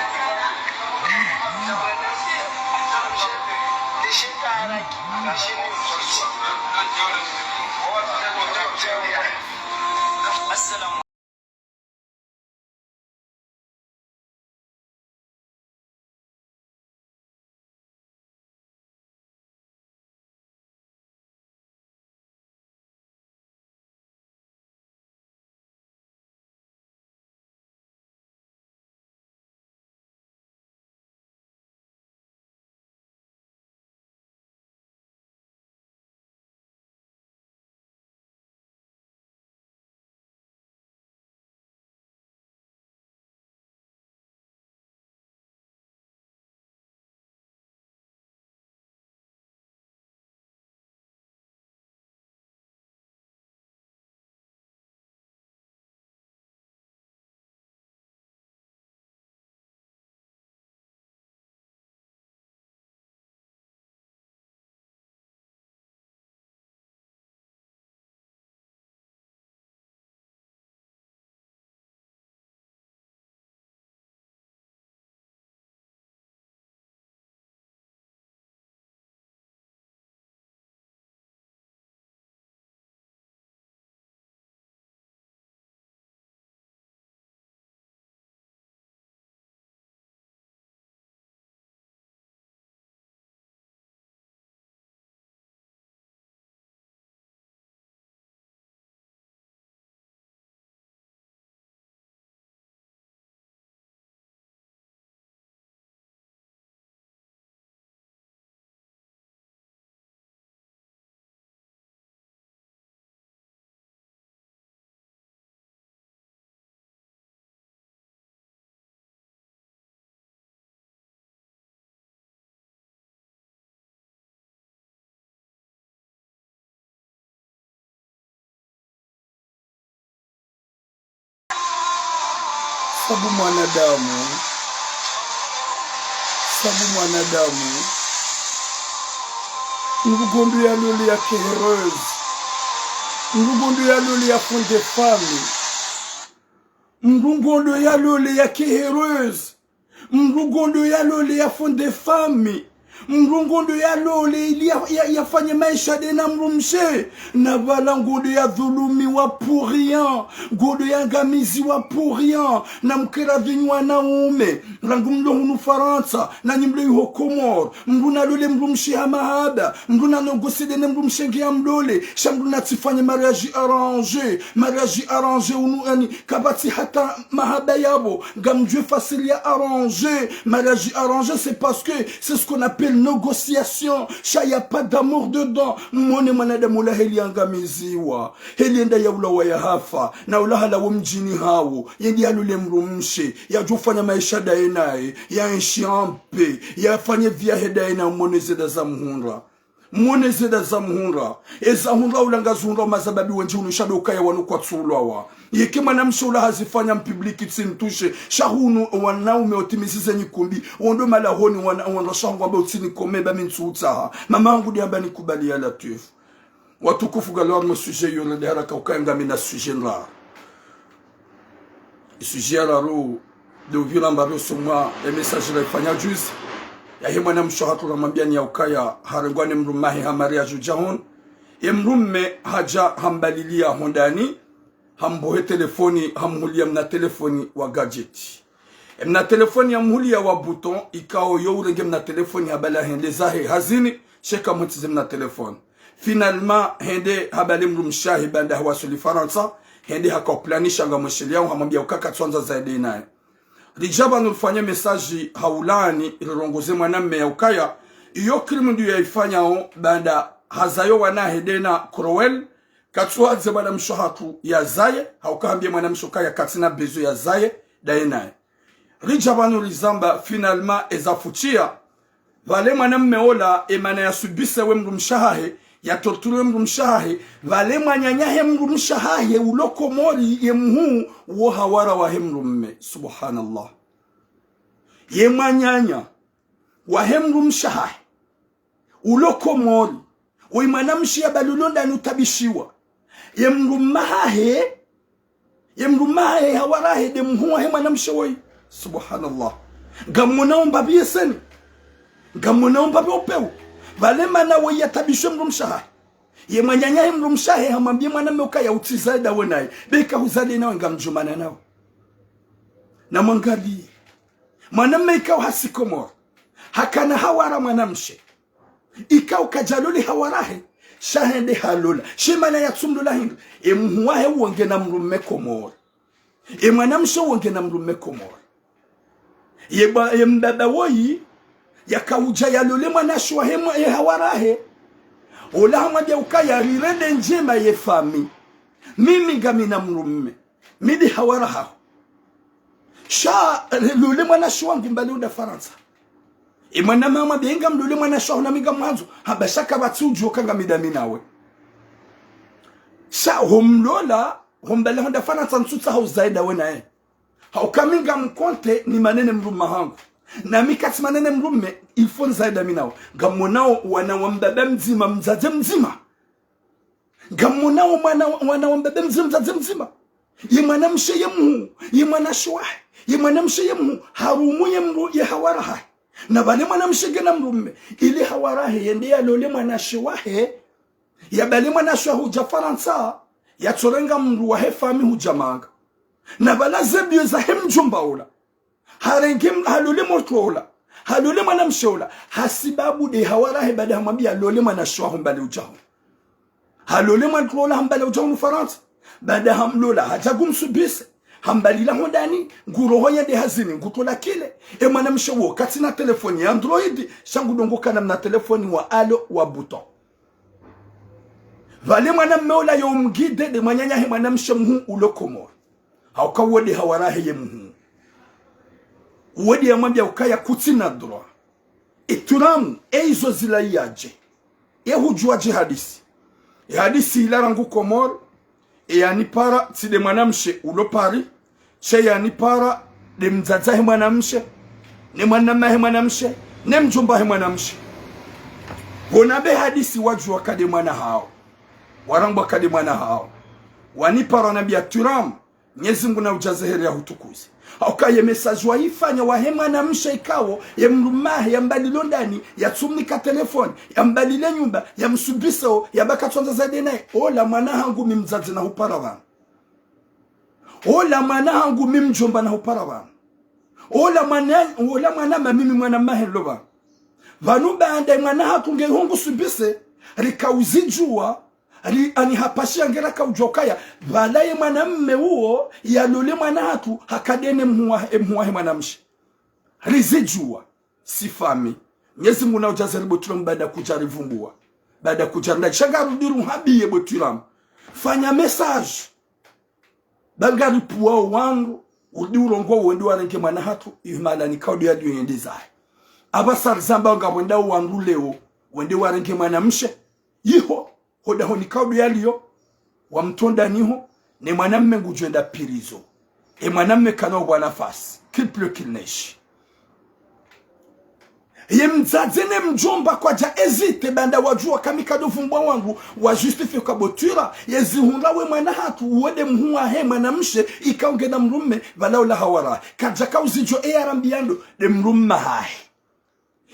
sabu mwanadamu ngugondu ya luli ya kehereuse ngugondu ya luli ya fonde fami ngugondu ya luli ya kehereuse ngugondu ya luli ya fonde fami mrungondo ya lole ili yafanye maisha dena mrumshe na vala ngodo ya dhulumi wa pour rien ngodo ya ngamizi wa pour rien na mkera vinywa na ume rangu mlo Faransa na nyimlo yuho Komor mruna lole mrumshe ha mahaba mruna nogose dena mrumshe ngia mlole shamruna tifanye mariage arrangé unu yani kabati hata mahaba yabo gamjwe facile ya arrangé mariage arrangé c'est parce que c'est ce qu'on appelle négociation. Il n'y a pas d'amour dedans. Mwone mwanadamu la heli angamiziwa. Heli enda ya ula wa ya hafa. Na ula hala wa mjini hawo. Yendi halule mrumshe. Ya jufanya maisha daenae. Ya enshiampe. Ya fanye vya hedaena mwone zeda za mhunra. Mwone zeda za mhunra. Eza hunra ulanga zunra mazababi wenji unushado ukaya wanu kwa tsulawa. Yeke manamshe ula hazifanya mpubliki tsintushe. Shahunu wanaume otimizize nyikumbi. Wondo malahoni wanashangu wamba utini komeba mintuutaha. Mama angu diamba nikubali ya latifu. Watukufu galwa mwa suje yone de haraka ukanga mina suje nra. Suje ya laro de uvila mbaro sumwa message la ifanya juzi. Ya hima na mshohatu la mambiani ya ukaya harengwane mrumahi hamari ya jujahon. Ye mrumme haja hambalilia hondani. Hambohe telefoni hamhulia mna telefoni wa gadgeti. Mna telefoni hamhulia wa buton ikao yo urenge mna telefoni habala hende zahe hazini sheka mutize mna telefoni. Finalement hende habale mrumshahi banda hawasuli Faransa hende haka planisha nga mwesheli yao hamambia ukaka tuanza zaidi nae. Rijaba nulfanya mesaji haulani ilirongoze mwanamme ya ukaya iyo krimu ndio yaifanya o banda hazayo wana hedena Crowell katsuadze bana mshohatu ya zaye haukambia mwana mshokaya katina bezo ya zaye daenae. Rijaba nulizamba finalement ezafuchia vale mwanamme ola emana ya subise we mrumshahe ya torture mrumshahe vale mwanyanyahe mrumshahe uloko mori ye mhu wo hawara wa hemrumme subhanallah ye mwanyanya wa hemrumshahe uloko mori wo imanamshi ya balulonda nutabishiwa ye mrumahe hawarahe de mhu wa hemanamshi woi subhanallah gamunaomba biyeseni gamunaomba biyopeu vale mana wa yatabishwe mrumshahe ye mwanyanyahe mrumshahe hamambie mwaname ukaya utizaida wenaye beka huzade nawe ngamjumana nawe na mwangali mwaname ikao hasikomor hakana hawara mwanamshe ikao kajaluli hawarahe shahende halula shimana ya tsumlula hindu mhuwahe uonge na mrume komor mwanamshe uonge na mrume komor ye mbaba woyi yakauja yalole mwanashwa hemo hawarahe ola hamabia ukaya rirende njema ye fami mimi ngamina mrume midi hawaraha sha lule mwanashwa wangu mbali uda Faransa mwana mama benga mlule mwanashwa unamiga mwanzo habashaka batsuju kanga midaminawe sha homlola hombale honda Faransa nsutsa hauzaida wenae haukaminga mkonte ni manene mruma hangu na mikati manene mrume ilfon zaida minao gamonao wana wambebe mzima mzaze mzima gamonao wana wambebe mzima mzaze mzima ye mwanamshe ye mhu ye mwanashwa ye mwanamshe ye mhu harumu ye mru ye hawaraha na bale mwanamshe gena mrume ili hawaraha yende ya lole mwanashwa ya bale mwanashwa huja Faransa ya tsorenga mru wa hefami hujamanga na bala zebyo za hemjumba ola harengem halule motola halule mwanamshola hasibabu de hawarahe bada hamwambia lole mwanashwa mbale ujaho halule mwantrola mbale ujaho Faransa bada hamlola hajagumsubise hambalila hondani ngurohoya de hazini ngutola kile mwanamshowo katina telefoni ya Android shangu dongoka na telefoni wa alo wa buton vale mwanameola yo mgide de mwanyanya he mwanamshomu ulokomor haukawode hawarahe ye mhu uwedi ya mwambia ukaya kutina droa ituramu eizo zila yaje hujua jihadisi hadisi ilarangu komor yanipara tide mwanamshe ulopari che yanipara de mzaza he mwanamshe ne mwanama he mwanamshe ne mjomba he mwanamshe honabe hadisi wajua kade mwana hao warangwa kade mwana hao wanipara nabia turamu Mwenyezi Mungu na ujaze heri ya hutukuzi. Haukaye message wa ifanya wa hema na msha ikawo ya mrumahe ya mbalilo ndani ya tumnika telefoni ya mbalile nyumba ya msubiso ya bakatonza zaidi naye. Ola mwana hangu mimzazi na hupara wana. Ola mwana hangu mimjomba na hupara wana. Ola mwana mamimi mwana mahe loba. Vanuba ande mwana hakunge hongu subise rikauzijua ani hapashi angera kaujokaya valaye mwanamme huo yalole mwana hatu hakadene mhuwa mwanamshi rizijua sifami. Mwenyezi Mungu na ujazari botulam baada kujarivumbua baada kujaranda shagarudiru habiye botulam fanya message bangari puwa wangu udiurongo wende warenke mwana hatu ihmala ni kaudi ya diyo yendizae abasar zamba nga wenda wangu leo wende warenke mwanamshe yiho hoda honi kaudu yaliyo wa mtonda niho ni mwanamme ngujwenda pirizo mwanamme kanogwa nafasi kiple kilneshi ye mzadzene mjomba kwa ja ezite banda wajua kamikado vumbwa wangu wa justifie kwa botura yezi hunlawe mwana hatu uwede mhuwa he mwanamshe ikaunge na mrumme valaula hawara kajaka uzijo arambiando de mrumma hae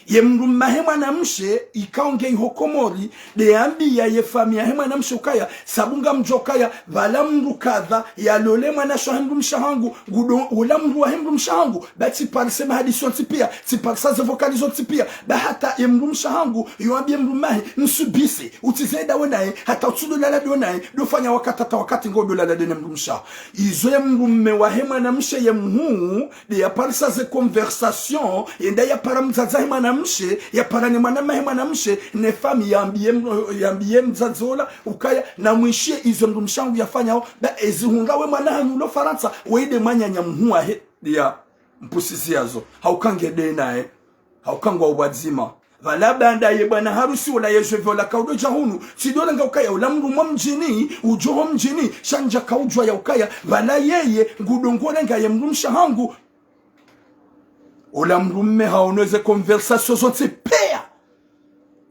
ye mrumma he mwanamshe ikaonge ihokomori de ambi ya ye famia he mwanamshe ukaya sabunga mjokaya vala mru kadha ya lole mwanasho hemru mshahangu gudo ula mru wa hemru mshahangu bati parisema hadisyon tipia tiparisa vokalizon tipia ba hata ye mru mshahangu yuambie mrumahe msubisi utizeda wenae hata utsudo lala donae dofanya wakati ngodo lala dene mru msha izo ye mrumme wa he mwanamshe ye mhu de ya parisa ze conversation yenda ya paramzaza he mwanamshe ya parani mwanamshe ne fami yambie mzazola ukaya na mwishie izo mshangu yafanya ba ezihungawe mwanahanu lo Faransa weide mwanyanya mhuwa he ya mpusisi yazo haukange de nae haukangwa ubadzima vala banda ye bwana harusi wala yeshwe wala kaudo jahunu sidole nga ukaya ula mru mjini ujoho mjini shanja kaujwa ya ukaya vala yeye ngudongole nga ye mrumsha hangu ola mrumme haoneze conversation zote pea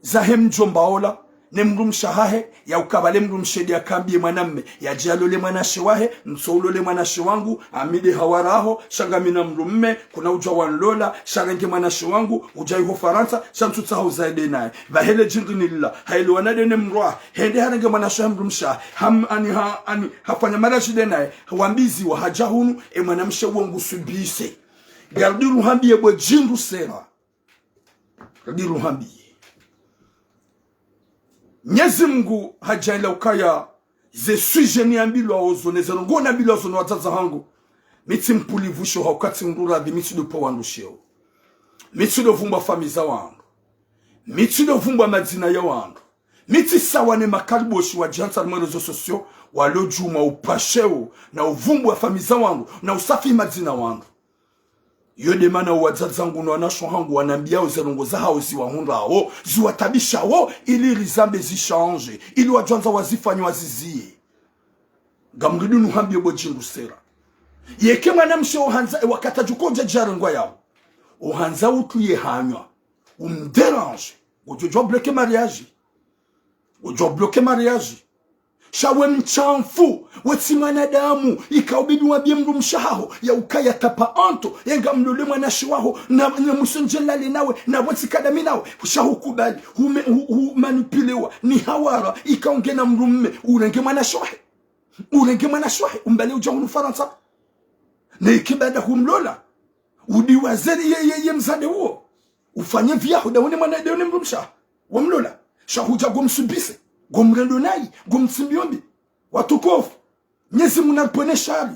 za hemjomba ola ne mrumsha hahe ya ukabale mrumshedi ya kambi mwanamme ya jalole mwanashi wahe msoulole mwanashi wangu amide hawaraho shangamina mrumme kuna uja wanlola sharenge mwanashi wangu ujaiho Faransa shamtuta hauzaide nae vahele jindinilla haile wanadene mroa hende harenge mwanashi wa mrumsha hafanya marashide nae wambizi wa hajahunu mwanamshe wangu subise gardiru hambiye bwe jindu sera gardiru hambiye Mwenyezi Mungu hajaila ukaya ze suje ni ambilo ozone ze ngona ambilo ozone wataza hangu miti mpulivusho haukati ngura de miti do powandushio miti do vumba famiza wangu miti do vumba madina ya wangu miti sawa ne makariboshi wa janta na rezo sosio walojuma upasheo na uvumbu wa famiza wangu na usafi madina wangu yode mana wadzadzangu no anasho hangu wanambia uzerongo za hao ziwahundawo ziwatabishawo ili rizambe zichange ili wajwanza wazifanya wazizie gamridu nuhambie bojindu sera yeke mwanamshe uhanza wakatajukonja jarangwa yao uhanza utuye hanywa umderange ujojo bloke mariage shawe mchamfu wetimana damu ikaubidi wabie mru mshaho ya ukaya tapa anto yenga mlole mwanashi waho na musunjelali nawe na watikadami nawe shahu kubali manipulewa ni hawara ikaonge na mrumme urenge mwanashi wahe umbale ujahunu Faransa na ikibada humlola udiwazeri ye mzade huo ufanye vyahu da wane mru mshaho wamlola shahuja gomsubise gomrendo nai gomsimbiombi watukofu Mwenyezi Mungu napone shari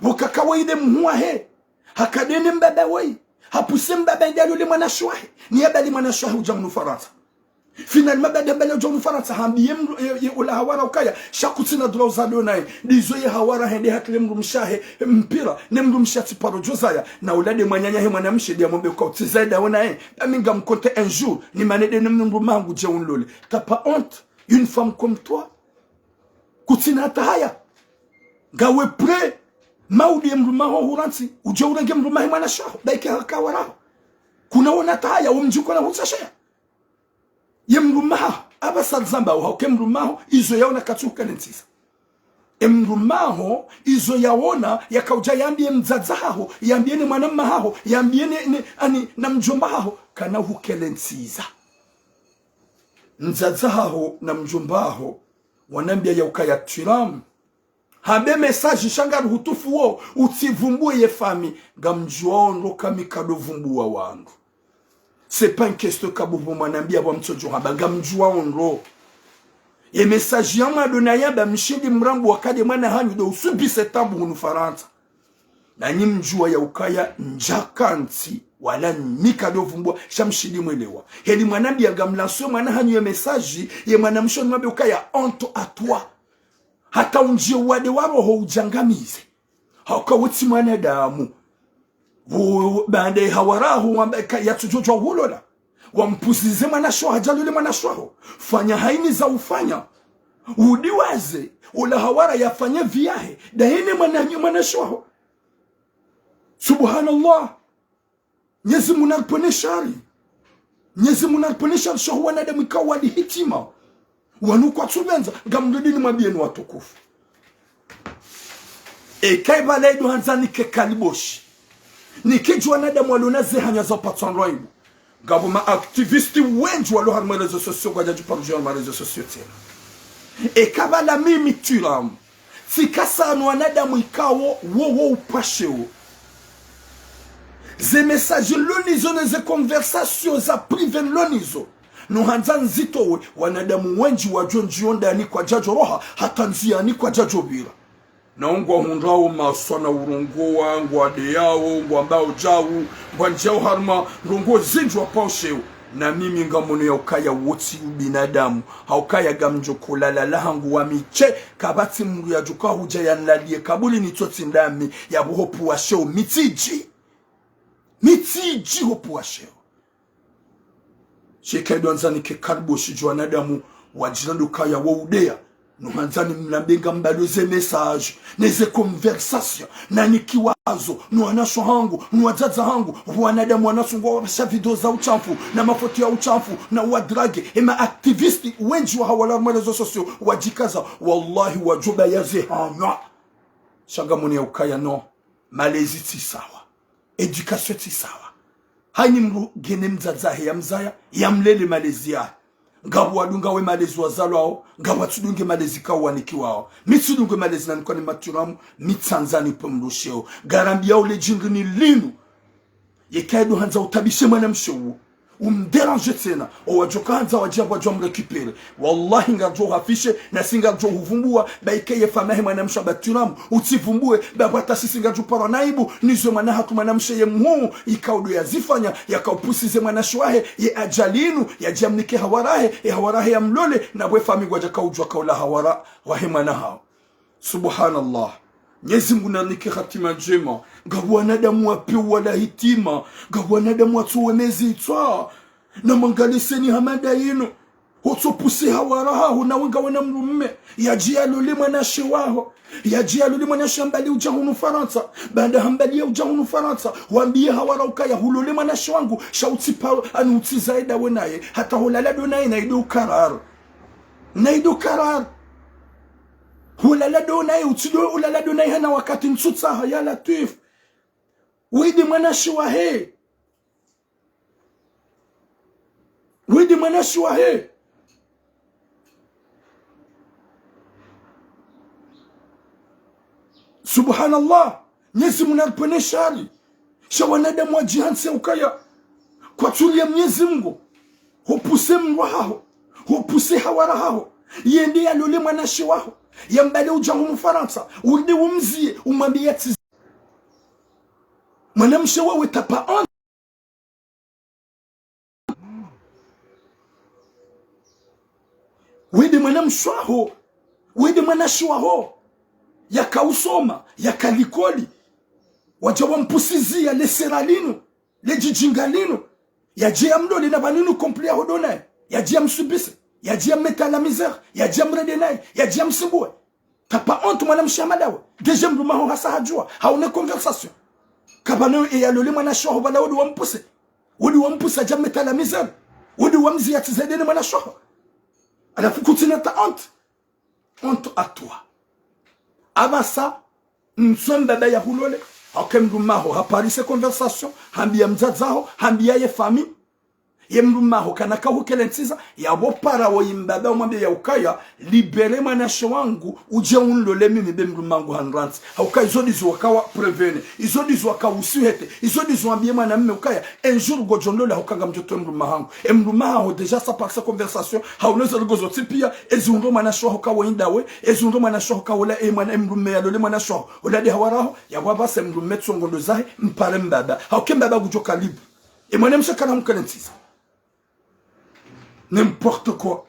wakawaide mhuwa he hakadene mbaba wei hapuse mbaba ndalo le mwanashwahe ni abali mwanashwahe ujamnu Faransa finalement bada bala ujamnu Faransa hambiye ula hawara ukaya shakutina droza donai dizo ye hawara hende hakle mrumshahe mpira ne mrumshati paro jozaya na ulade mwanyanya he mwanamshe dia mombe kwa tizaida ona he aminga mkonte un jour ni manede ne mrumangu je unlole t'as pas honte une femme comme toi kutina tahaya gawe pre maudi mrumaho huransi uje urenge mrumahe mwanashaho daike hakawara kuna ona tahaya umjuko na hutsashaya ye mrumaha abasal zamba wa ke mrumaho izo yaona katsuka nentisa emrumaho izo yaona yakauja yambie mzazaho yambie ni mwanamma haho yambie ni ani na mjomba haho kana hukelensiza mzazaho na mjomba haho wanambia yaukaya tiram habe message shanga rutufu wo utivumbue ye fami gamjuondo kamikado vumbua wangu c'est pas une question kabubu mwanambia wa mtojo haba gamjuondo ye message yama donaya ba mshindi mrambo wakade mwana hanyu do usubi setambu unufaransa na nyimjua ya ukaya njakanti wala mikado vumbua shamshindi mwelewa heli mwanambia gamlaso mwana hanyu ye message ye mwana mshoni mabe ukaya onto atwa hata unjie wade waroho ujangamize hauka wuti mwanadamu bande hawarahu wambeka yatujojo hulola wampusize mwanasho hajalule mwanasho fanya haini za ufanya udiwaze ula hawara yafanya viahe dahine mwanasho subhanallah nyezi munalponeshari nyezi munalponeshari shohu wanadamu ikawa wadi hitima wanukwa tsubenza ngamdodini mabieni watukufu ekaiba leidu hanzani ke kaliboshi nikiju wanadamu walunaze hanya za patsanroibu ngabo ma aktivisti wenji walo harma rezo sosio kwa jaju parujua ma rezo sosio tena ekaba la mimi turam fikasa anu wanadamu ikawo wo upasheo ze message lonizo ne ze conversation za prive lonizo no hanza nzito wanadamu wenji wajonjionda ni kwa jajo roha hata nzia ni kwa jajo bila na ungwa hundrao maswana urungo wangu ade yao ngwa mbao jawu ngwa njao harma rungo zinju wapausheo na mimi ngamone ya ukaya woti ubinadamu haukaya gamjo kulalala hangu wa miche kabati mungu ya juka huja ya nlalie kabuli ni toti ndami ya hopu wa sheo mitiji hopu wa sheo shekedo anzani ke karbo shijwa nadamu wajirando kaya wa udea nuhanzani mnambenga mbaloze message neze conversation na nikiwazo nuanasho hangu nuwazaza hangu wanadamu wanasungwa wabasha video za uchafu na mafoto ya uchafu na wadrage ema activisti wenji wa hawala marezo sosio wajikaza wallahi wajuba yaze hana shagamuni ya ukaya no malezi ti sawa education ti sawa haini mru gene mzazahe ya mzaya ya mlele malezi ya ngabu wadunga we malezi wazalo hao ngabu watudunge malezi kawa waniki wao mitudunge malezi na nikoni maturamu mitsanzani pomrusheo garambi yao le jingi ni linu yekaidu hanza utabishe mwana mshewu umderange tena owajoka hanza wajiabu wajua mrekipere wallahi ngajo hafishe na singajo huvumbua baikeye famahe mwana msha baturamu utivumbue babata sisi ngajo para naibu nizo mwana hatu mwana mshe ye mhuu ikaudu ya zifanya ya kaupusize mwana shwahe ye ajalinu ya jamnike hawarahe ya mlole na we fami wajaka ujwa kaula hawara wahe mwana hao subhanallah Nyezi Mungu nanike hatima njema ngabu wanadamu wapiu wala hitima ngabu wanadamu watuwenezi itwa na mangaliseni hamada yinu hotopuse hawaraha na wenga wana mrumme yajia lulima na shewaho yajia lulima na shambali ujahunu Faransa banda hambali ujahunu Faransa wambie hawara ukaya hululima na shewangu shauti pa anuti zaida wenaye hata hulala donaye naidu karar hulala donaye utido hulala donaye hana wakati mtsutsa ya latif widi mwanashi wahe subhanallah Nyezi munalpone shari shawanadamu wa jihanse ukaya kwa tuli ya Mwenyezi Mungu hupuse mwaho hupuse hawaraho yende ya lule mwanashi waho yambale ujahu Mfaransa ulde umzie umambia tizi mwanamshe wawe tapa on wede mwanamshwaho wede mwanashwaho yakausoma yakalikoli wajawa mpusizia le seralino le jijingalino yajia mdole na baninu komplia hodona yajia msubise yajia meta la misère yajia mredenai yajia msimbue tapa honte mwanamsha madawa deje mrumaho hasa hajua haune conversation kabano e yalole mwanashwaho bala wodi wampuse ajia meta la misère wodi wamzi yatizedene mwanashwaho alafu kutina ta honte à toi abasa msonda ya hulole akemrumaho haparise conversation hambia mzazaho hambia ye famille yemrumaho kanaka hukelentsiza yabo para wo yimbaba umwambia ya ukaya libere mwanasho wangu uje unlole mimi bemrumangu hanrants hauka izodizo wakawa prevene izodizo wakawa usuhete izodizo ambie mwana mme ukaya un jour gojonlola hukanga mjoto mrumahangu mrumaho deja sa par sa conversation hauneza lugozo tipia ezundo mwanasho hukawa indawe ezundo mwanasho hukawa la mwana mrume ya lole mwanasho olade hawaraho yababa se mrume tsongondo zahe mpare mbaba haukembaba gujoka libre et mwana mshakana mkalentsiza. N'importe quoi.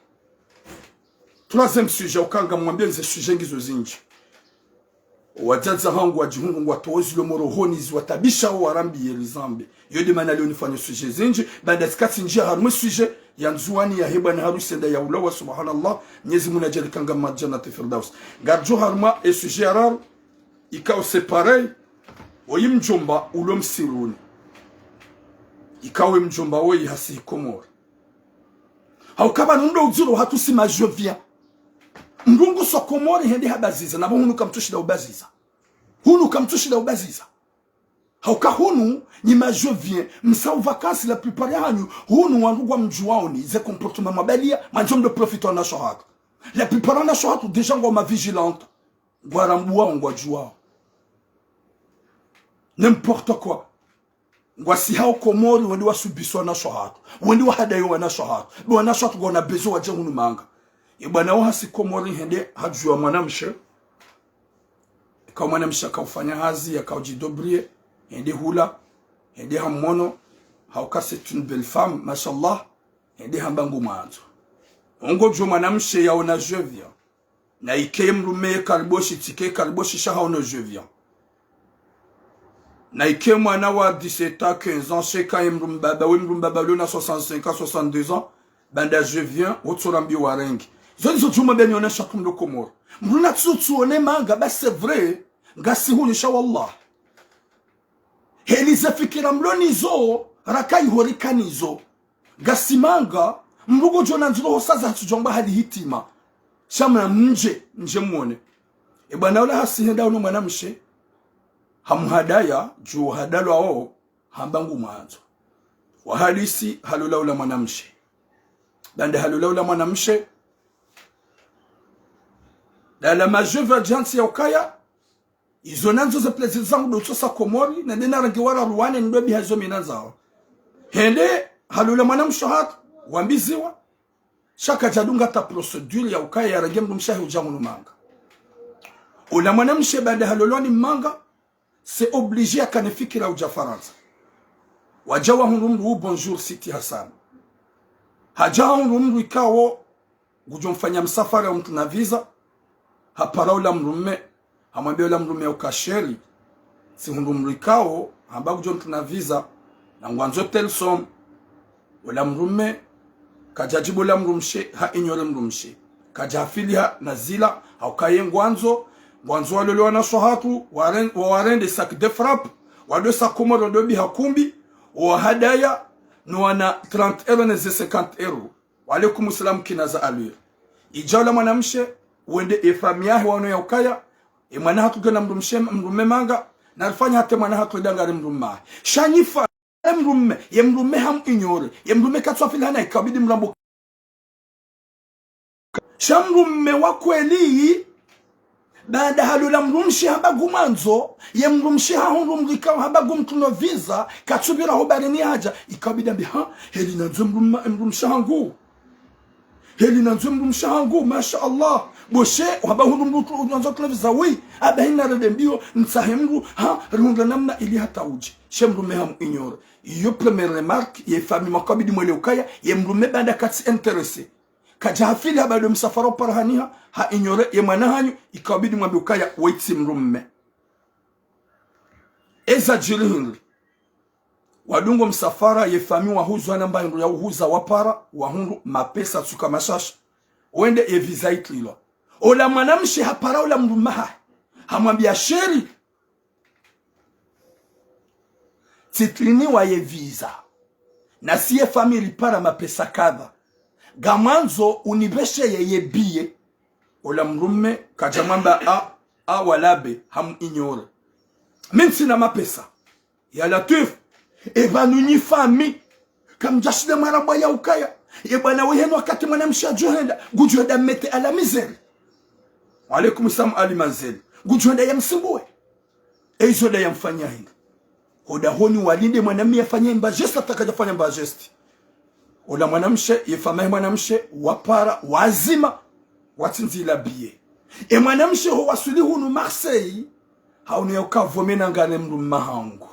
Troisième sujet, ukanga mwambia nze sujet ngizo zinji. Wajaza hangu wajihungu watozi lomorohoni watabisha warambi yelizambe. Yode manali unifanya sujet zinji. Banda skati njia harume sujet ya nzuani ya heba na harusenda ya ulawa subhanallah. Nyezi munajali kanga majana tefirdaus. Garjo haruma e sujet harar. Ikao separei. Oyi mjomba ulom siruni. Ikao mjomba oyi hasi komori. Haukaba nundo uzuro hatu si majovia. Mrungu sokomori hende habaziza. Nabo hunu kamtushida ubaziza. Hunu kamtushida ubaziza. Hauka hunu ni majovien. Msao vakansi la plupart ya hanyu. Hunu wanugwa mjuwaoni. Ze comportement mabalia. Manjom de profito na shohatu. La plupart na shohatu deja ngoma vigilante. Guarambuwa ngwa juwao. N'importe quoi. Ngwasi hao komori wendi wa subiswa na shohatu. Wendi wa hadayo wa na shohatu. Dwa na shohatu gona bezo wa jehunu manga. Ibana wa hasi komori hende hajua mwanamshe. Kwa mwanamshe kaufanya hazi ya kaujidobrie. Hende hula. Hende hamono. Hauka c'est une belle femme. Mashallah. Hende hambangu maanzo. Ongo jua mwanamshe ya ona jevia. Na ike mrume kariboshi tike kariboshi shaha ona jevia. Na ike mwana wa 17 ans, 15 ans, sheka mrumbaba, we mrumbaba luna 65 ans, 62 ans, banda je viens, otsorambi warengi. Zoni zotuma beni ona shakum do komoro. Mruna tsutsu one manga, ba c'est vrai, ngasi huni shawallah. Helize fikira mloni zo, rakai horikani zo. Gasi manga, mrugo jona nzuro hosaza hatujomba hadi hitima. Shamna nje mwone. Ebana ola hasi henda uno mwanamshe. Hamuhadaya juu hadalo ao hambangu mwanzo. Wahalisi halula ula mwanamshe. Bande halula ula mwanamshe. Da la majeuve jansi ya ukaya. Izonanzo ze plezi zangu do tsosa komori. Na dena rangiwara ruwane ndobi hazo minazao. Hende halula mwanamshe hatu. Wambiziwa. Shaka jadunga ta procedure ya ukaya ya rangi mdumshahi ujangu numanga. Ula mwanamshe bande halula ni manga. C'est obligé à kanefiki la uja Faransa. Wajawa hunumru bonjour Siti Hassan. Hajawa hunumru ikawo gujumfanya msafara mtu na visa. Hapara ula mrume. Hamwambia ula mrume ukasheri. Si hunumru ikawo hamba gujumtu na visa. Na ngwanzo telsom. Ula mrume. Kajajibu ula mrumshe. Ha inyore mrumshe. Kajafili ha nazila. Haukaye ngwanzo. Wanzo walolo wana sohatu warende sac de frappe wado sakomo rodo bi hakumbi wa hadaya no wana 30 euro na 50 euro walekum salam kinaza aluye ijawla mwanamshe wende efamia wano ya ukaya mwana hatu gana mrume manga na alifanya hata mwana hatu dangare mrume shanyifa mrume ham ignore mrume katswafili hana ikabidi mrambo shamrume wakweli baada halula mrumshi habagu manzo ye mrumshi hahurumrika habagu mtuno visa katsubira hobarini haja ikabida biha heli nanzo mrumshi hangu heli nanzo mrumshi hangu masha Allah boshe habahurumrutu nanzo tuno visa wi abahina redembio nsahemru ha runda namna ili hata uji shemrume ham ignore yo première remarque ye famille makabidi mwele ukaya ye mrume banda katsi intéressé Kajafili habado msafaro parahaniha ha ignore ye manahanyu ikabidi mwambi ukaya waiti mrumme. Eza jilihindri. Wadungo msafara ye fami wahuzu anamba ya uhuza wapara wahundu mapesa tsuka mashasha. Wende ye visa itlilo. Ola manamshi hapara ola mrumaha. Hamwambi ya sheri. Titlini wa ye visa. Na siye fami ripara mapesa kadha. Gamanzo unibeshe yeye biye. Ola mrume kajamamba awalabe ham ignore même si na mapesa ya Latif evanunyi fami kamjashida maramba ya ukaya yebana weheno wakati mwanamsha johenda gujuenda mete ala misère alaykum salam ali manzel gujuenda yamsimbue eizoda yamfanya hinga oda honi walinde mwanamia afanye mba geste atakajafanya mba geste ola mwanamshe yefamaye mwanamshe wapara wazima watinzila biye e mwanamshe ho wasuli hunu Marseille haunu yakavomena ngane mru mahangu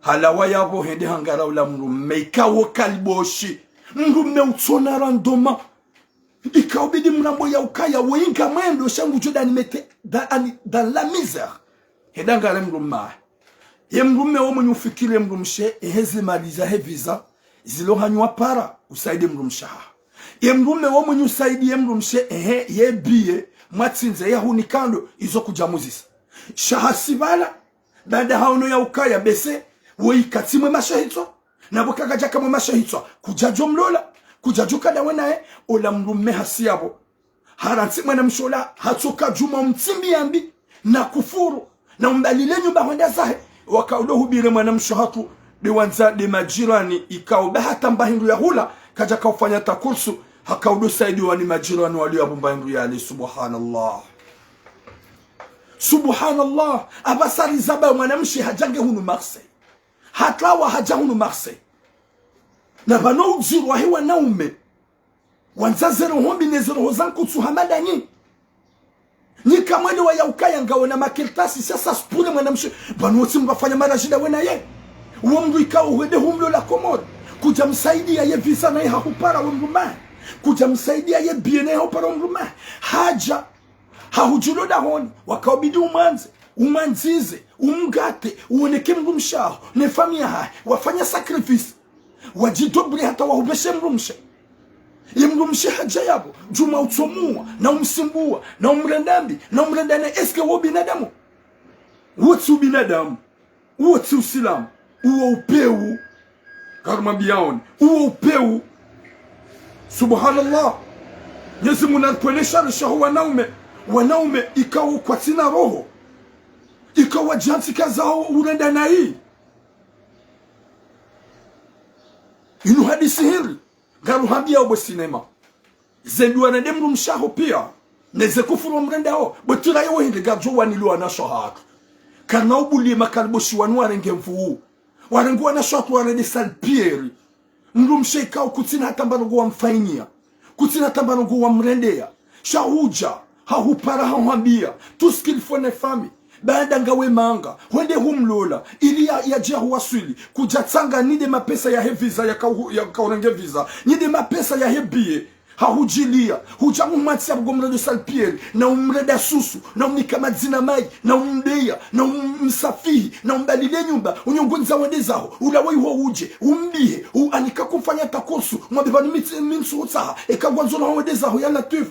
halawa yabo hende hangara ula mru meikawo kaliboshi mru meutsona randoma ikaubidi mrambo ya ukaya wenga mwendo shangu joda nimete dans la misère heda ngare mru ma ye mru mewo mwenye ufikire mru mshe eheze maliza heviza zilo hanywa para usaide mru mshaha ye mru mewo mwenye usaidi ye mru mshe ye biye matsinze ya hunikando izo kujamuzisa shahasibala dada hauno ya ukaya bese woi katimwe mashahitwa na bukagaja kama mashahitwa kujajo mlola kujajuka da wenae ola mrume hasiyabo haranti mwana mshola hatoka juma mtimbi yambi na kufuru na umbalile nyumba honda zahe wakaudo hubire mwana mshohatu de wanza de majirani ikauba hata mbahindu ya hula kaja kaufanya takursu hakaudo saidi wani majirani wali ya mbahindu ya ali subhanallah subhanallah abasari zaba mwanamshi hajange hunu Marseille hatlawa haja hunu Marseille na bano ujiru wa hewa naume wanza zero hombi ne zero hozanku tsuhamada ni kamwele wa yaukaya ngawe na makirtasi sasa spule mwanamshi bano utimba fanya marajida wena ye uo mdu ikawo huwede humlo la komod kuja msaidia ye visa na ye hahupara umruma kuja msaidia ye biye na ye hahupara umruma haja hahujulo da honi wakaobidi umanzize umgate uoneke mrumshaho ne familia hai wafanya sacrifice wajidobri hata wahubeshe mrumshe ye mrumshe haja yabo juma utomua na umsimbua na umrendambi na umrendane eske wo binadamu wote ubinadamu wote usilamu uo upeu karma biaoni uo upeu subhanallah Yesu munarponesha rishahu wanaume ikawa kwa tina roho ikawa jantika zao urenda na hii inu hadisi hili garu hambia obo sinema zenduwa na demru mshaho pia neze kufuru mrenda ho betura yo hindi gajo wanilu na shahatu kana ubuli makalboshi wanu warenge mfuu warengu wana shatu warende salpieri mru msheka kutina tambarugo wa mfainia kutina tambarugo wa mrendea shahuja hahupara hawambia tout ce qu'il faut ne fami baada ngawe manga wende humlola ili ya jahu wasili kujatsanga nide mapesa ya heviza ya kaurenge visa nide mapesa ya hebie hahujilia hujamu matsi ya mgomredo salpieri na umreda susu na umnikama zina mai na umdeya na umsafihi na umbalile nyumba unyongonza wende zao ulawai huo uje umbihe anika kufanya takosu mwabibani minsu utaha ekagwanzola wende zao ya Latif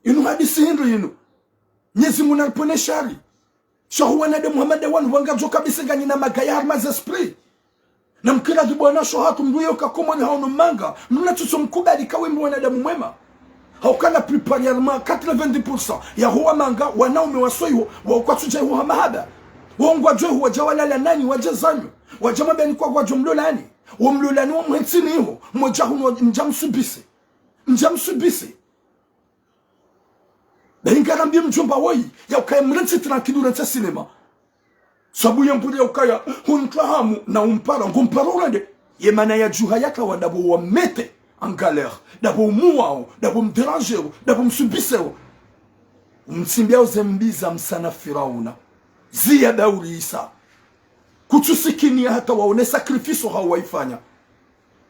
inu hadisi hindu inu nyezi munarpone shari shahuwana de Muhammad wanu wangajo kabisa gani na magayar maz esprit na mkira du bwana shohatu mduyo kakomoni haunu manga mna tuso mkubali kawe mwanadamu mwema haukana préparement 90% ya huwa manga wanaume wasoyo wakwatuje huwa mahaba wongwa jo huwa jawala nani wajazanyo wajama bani kwa jumlolani wamlolani wa mhetsini hiyo mmoja huno njamsubisi Benga nambia mjomba woi ya ukaya mrensi tranquilo rensa cinema sabu yampuri ya ukaya huntrahamu na umpara ngumpara urande ye mana ya juha yaka wa dabo wa mete en galère dabo muao dabo mderangero dabo msubiseo umtsimbia uzembiza msana Firauna zia dauri Isa kutusikini hata waone sacrifice hawaifanya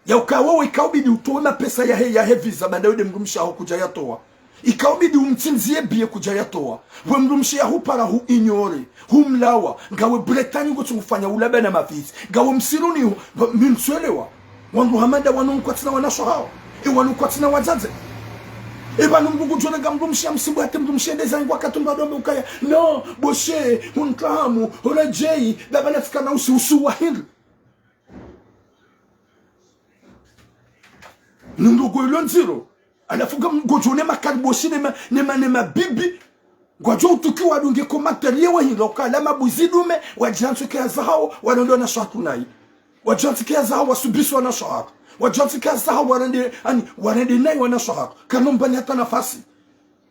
ya ukaya wawo ikaubidi utoona pesa ya heviza baada yode mrumshaho kuja yatoa ikaubidi umtinzie biye kuja yatoa we mrumshia hupara hu ignore humlawa ngawe Bretagne ngo tumufanya ulabe na mafisi ngawe msiruni hu mintwelewa wangu hamada wanonkwatna wanasho hao wanonkwatna wazaze banu mbugu jona gamrumshia msibu hata mrumshia ndeza ngwa katumba dombe ukaya no boshe huntrahamu horajei baba nafikana usu wa hili nundugo ilonziro alafuga mgojone makarboshi nema bibi Gwajo tukiwa dunge komantere yewe hilo kala mabuzidume wajantu kia zao wanondo na shatunai. Wajantu kia zao wasubiswa na shahatu. Wajantu kia zao warende nai wana shahatu. Kanomba ni hata nafasi.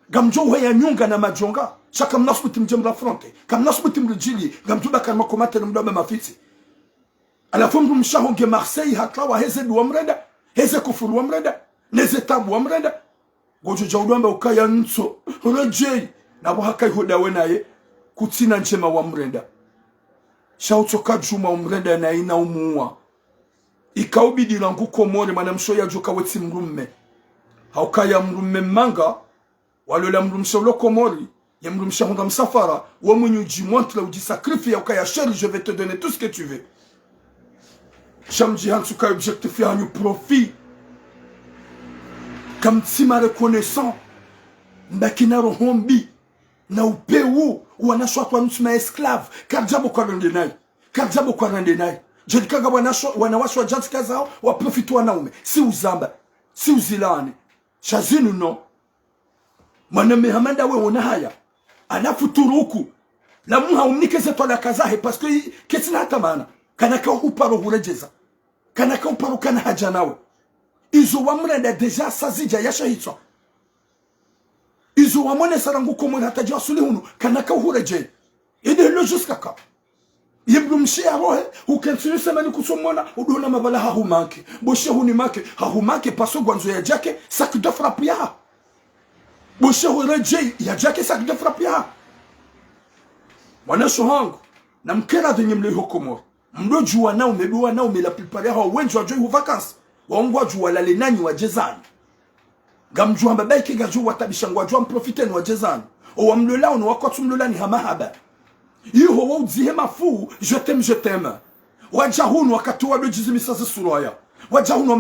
Gamjo ya nyunga na majonga. Shaka mnasubuti mjemra fronte. Kamnasubuti mrijili. Gamtuba kama komantere mdobe mafiti. Alafu mshahonge Marseille hatlawa heze duwa mrenda. Heze kufuru wa mrenda. Neze tabu wa mrenda. Gojo jaudwamba ukaya nso. Rejei. Na wahakai hodawe naye kutina njema wa mrenda. Shautoka juma umrenda na ina umuwa. Ikaubidi langu komore manamsho ya joka weti mrumme. Haukaya mrumme manga. Walola mrumsho lo komori. Ya mrumsho honda msafara. Wamunyu ujimontre uji sacrifie ya ukaya chéri je vais te donner tout ce que tu veux. Chamji hansu kaya objectif ya hanyu profit. Comme tima reconnaissant. Mbakina rohombi. Na upeu wanashwa kwa nusma esclave karjabo kwa rendenai karjabo kwa rendenai jelikaga wanawashwa jantika zao waprofitu wanaume si uzamba si uzilani shazinu no mwaname hamanda we ona haya anafuturuku la muha umnike zetu ala kazahe paske ketina hata maana kanaka uparo hurejeza kanaka uparo kana haja nawe izo wamrenda deja sazija yasha hitwa izo wamone sarangu komo hata jasuli hunu kanaka uhureje ide lo juskaka yimrumshi arohe ukensinu semani kusomona udona mabala hahumake boshe huni make hahumake paso gwanzo ya jake sac de frappe ya boshe uhureje ya jake sac de frappe ya wana shohangu na mkera denye mle hukomo mdo juwa na umebiwa na umela prepare hao wenjo ajoi hu vacances waongwa juwa lale nani wa jezani gamjua mbabaiki gajua watabishangwa jua mprofite ni wajezani o wamlola ono wakotu mlola ni hamahaba iho wa udzihe mafu je t'aime wajahunu wakati wado jizimisasa suraya wajahunu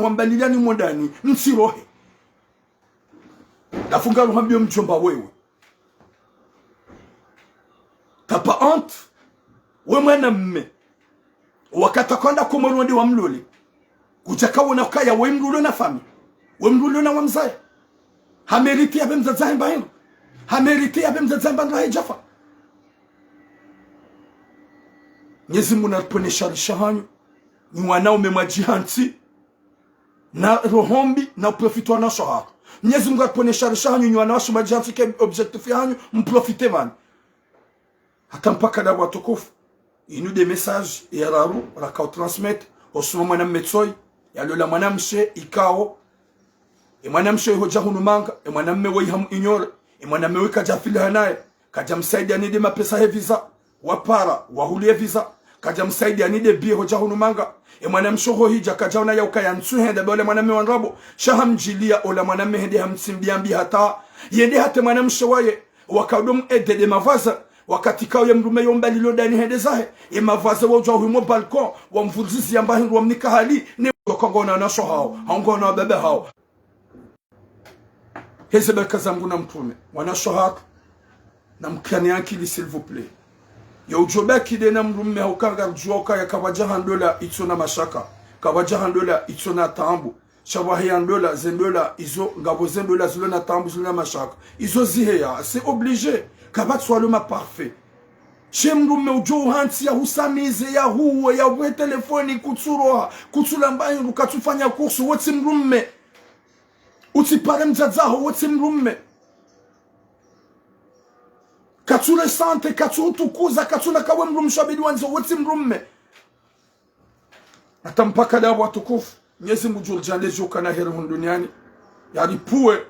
wambaliani mwandani msirohe nafunga ruhambio mjomba wewe tapa honte we mwana mme wakati kwanda kumorwandi wa mlole kujakawo na kaya we mlole na fami wemrulo na wamzaya hameriti ya bemzazahe mbahimu hameriti ya bemzazahe mbandrahe jafa nyezi munarpone sharisha hanyu ni wanaume majihanti na rohombi na uprofitwa na shahara nyezi munarpone sharisha hanyu ni wanawashu majihanti ke objectif ya hanyu mprofite mani hata mpaka da watukufu inu de message ya raru rakao transmit osuma mwana mmetsoi ya lola mwana mshe ikao mwana mshe hoja hunumanga mwana mme wei hamu inyora mwana mme wei kaja fila naye kaja msaidi anide mapesa he visa wapara wahulie visa kaja msaidi anide bie hoja hunumanga mwana mshe ho hija kaja una ya ukaya nsuhenda bole mwana mme wanrabo shahamjilia ola mwana mme hende hamsimbiambi hata yende hata mwana mshe waye wakadum ede de mavaza wakati kao ya mrume yomba lilo dani hende zahe mavaza wajwa humo balkon wa mvulzizi yambahi wa mnika hali ni wakongona na sho hao hongona wa bebe hao heze beka zangu na mtume wana shohaka na mkani akili s'il vous plaît ya ujobeki de na mrume haukaga juoka ya kawajaha ndola itsona mashaka kawajaha ndola itsona tambu shawahi ndola zendola izo ngabo zendola zulona tambu zulona mashaka izo ziheya c'est obligé kabat soit le ma parfait chez mrume ujo hansi ya husamize ya huwe ya we telefoni kutsuroha kutsula mbayi ukatufanya kursu wote mrume utipare mzazaho wote mrume katsule sante katsutukuza katsula kawe mrumshabidi wanzo wote mrume atampaka da watukufu nyezi mujul jande joka na heri duniani yari puwe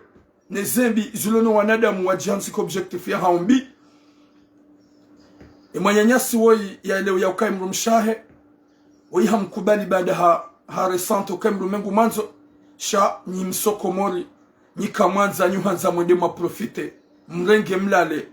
nezembi zulono wanadamu wajihansi kwa objectif ya haumbi mwanyanyasi woi ya leo ya ukai mrumshahe woi hamkubali baada ha resante ukai mrumengu manzo sha ni msoko mori ni kamanza nyuhanza mwende maprofite mrenge mlale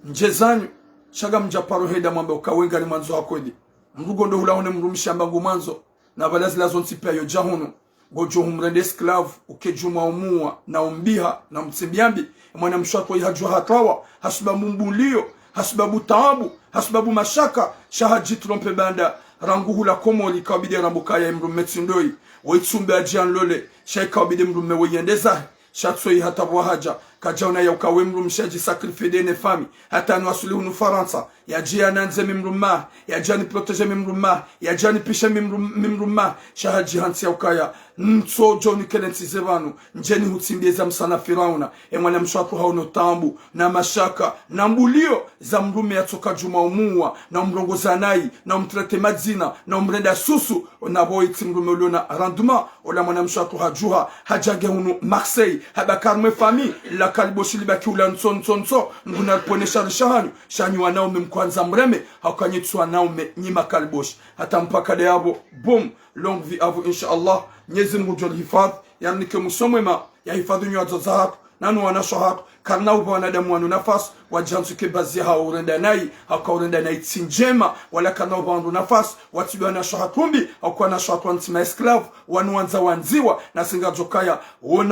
njezanyu shaga mjaparo heda mwambe ukawenga ni manzo hakwedi mrugo ndo hula hone mrumishamba ngu manzo na balazi lazo ntipia yo jahunu gojo humrende esclave ukejuma umua na umbiha na mtsimbiambi mwana mshato ihajwa hatawa hasubabu mbulio hasubabu taabu hasubabu mashaka shahaji trompe banda ranguhu la komoli kabide rambukaya mrumetindoi waitsumbe ajian lole shaika kabide mrume weyendeza shatsoi hatawa haja kajaona ya ukawe mru mshaji sacrifice de ne fami hata nwasuli unu Faransa ya jia nanze mimruma ya jani protege mimruma ya jani pisha mimruma shahaji hansi ya ukaya nso joni kelensi zevanu njeni hutsimbieza msana Firauna mwana mshwaku hauno tambu na mashaka na mbulio za mrume ya toka juma umua na umrongoza nai na umtrete madzina na umrenda susu na boi timrume uliona randuma ola mwana mshwaku hajuha hajage hunu Marseille habakarme fami la kaliboshi libaki ula nso nguna ponesha rishahanu shanyu wanaume mkwanza mreme haukanyitsu wanaume nyima kaliboshi hata mpaka deabo boom long vie à vous inshallah Mwenyezi Mungu jol hifadhi yani ke musomema ya hifadhi nyozo zako nanu wanashohako karna uba wanadamu wanu nafasi wajansu ke bazi haurenda nai hakaurenda nai tsinjema wala karna uba wanu nafasi watu wanashohako kumbi hakuwa nashohako wantima esklavu wanu wanziwa na singa jokaya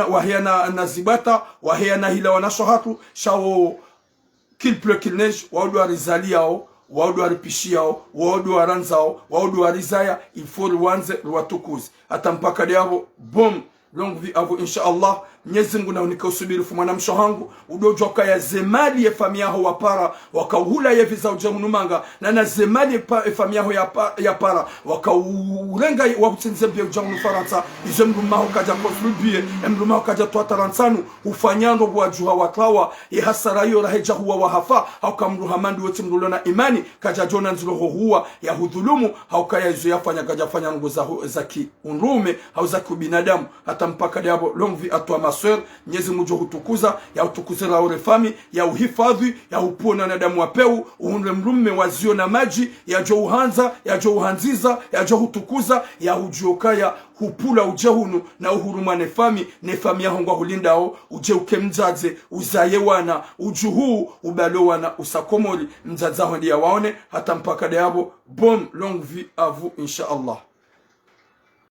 wahia na zibata wahia na hila wanashohako shao qu'il pleut qu'il neige waudu warizali yao waudu waripishi yao waudu waranzao waudu warizaya il faut ruanze ruwatukuzi hata mpaka diabo boom longue vie à vous inshallah Mwenyezi Mungu na unika usubiri fumana mshohangu udojoka ya zemali ya familia ho wapara wakauhula ya visa ujamunumanga na zemali ya familia ho ya para wakaurenga wa utsinze bia ujamu Faransa izo mruma ho kaja konsulbie mruma ho kaja toa taransanu ufanyando wa juha watlawa ya hasara yo raheja huwa wahafa haukamru hamandi wote mrulona imani kaja jona nziroho huwa ya hudhulumu haukaya izo yafanya kaja fanya ngo za ki unrume au za kubinadamu hata mpaka diabo longue vie à toi sœur Mwenyezi Mungu hutukuza ya utukuzera ore fami ya uhifadhi ya upona na damu wapeu uunle mrume wazio na maji ya jo uhanza ya jo uhanziza ya jo hutukuza ya hujokaya hupula ujehunu na uhuruma ne fami ya hongwa hulindao uje ukemzaze uzaye wana ujuhu ubalo wana usakomori mzazaho ndiya waone hata mpaka deabo bon longue vie à vous inshallah.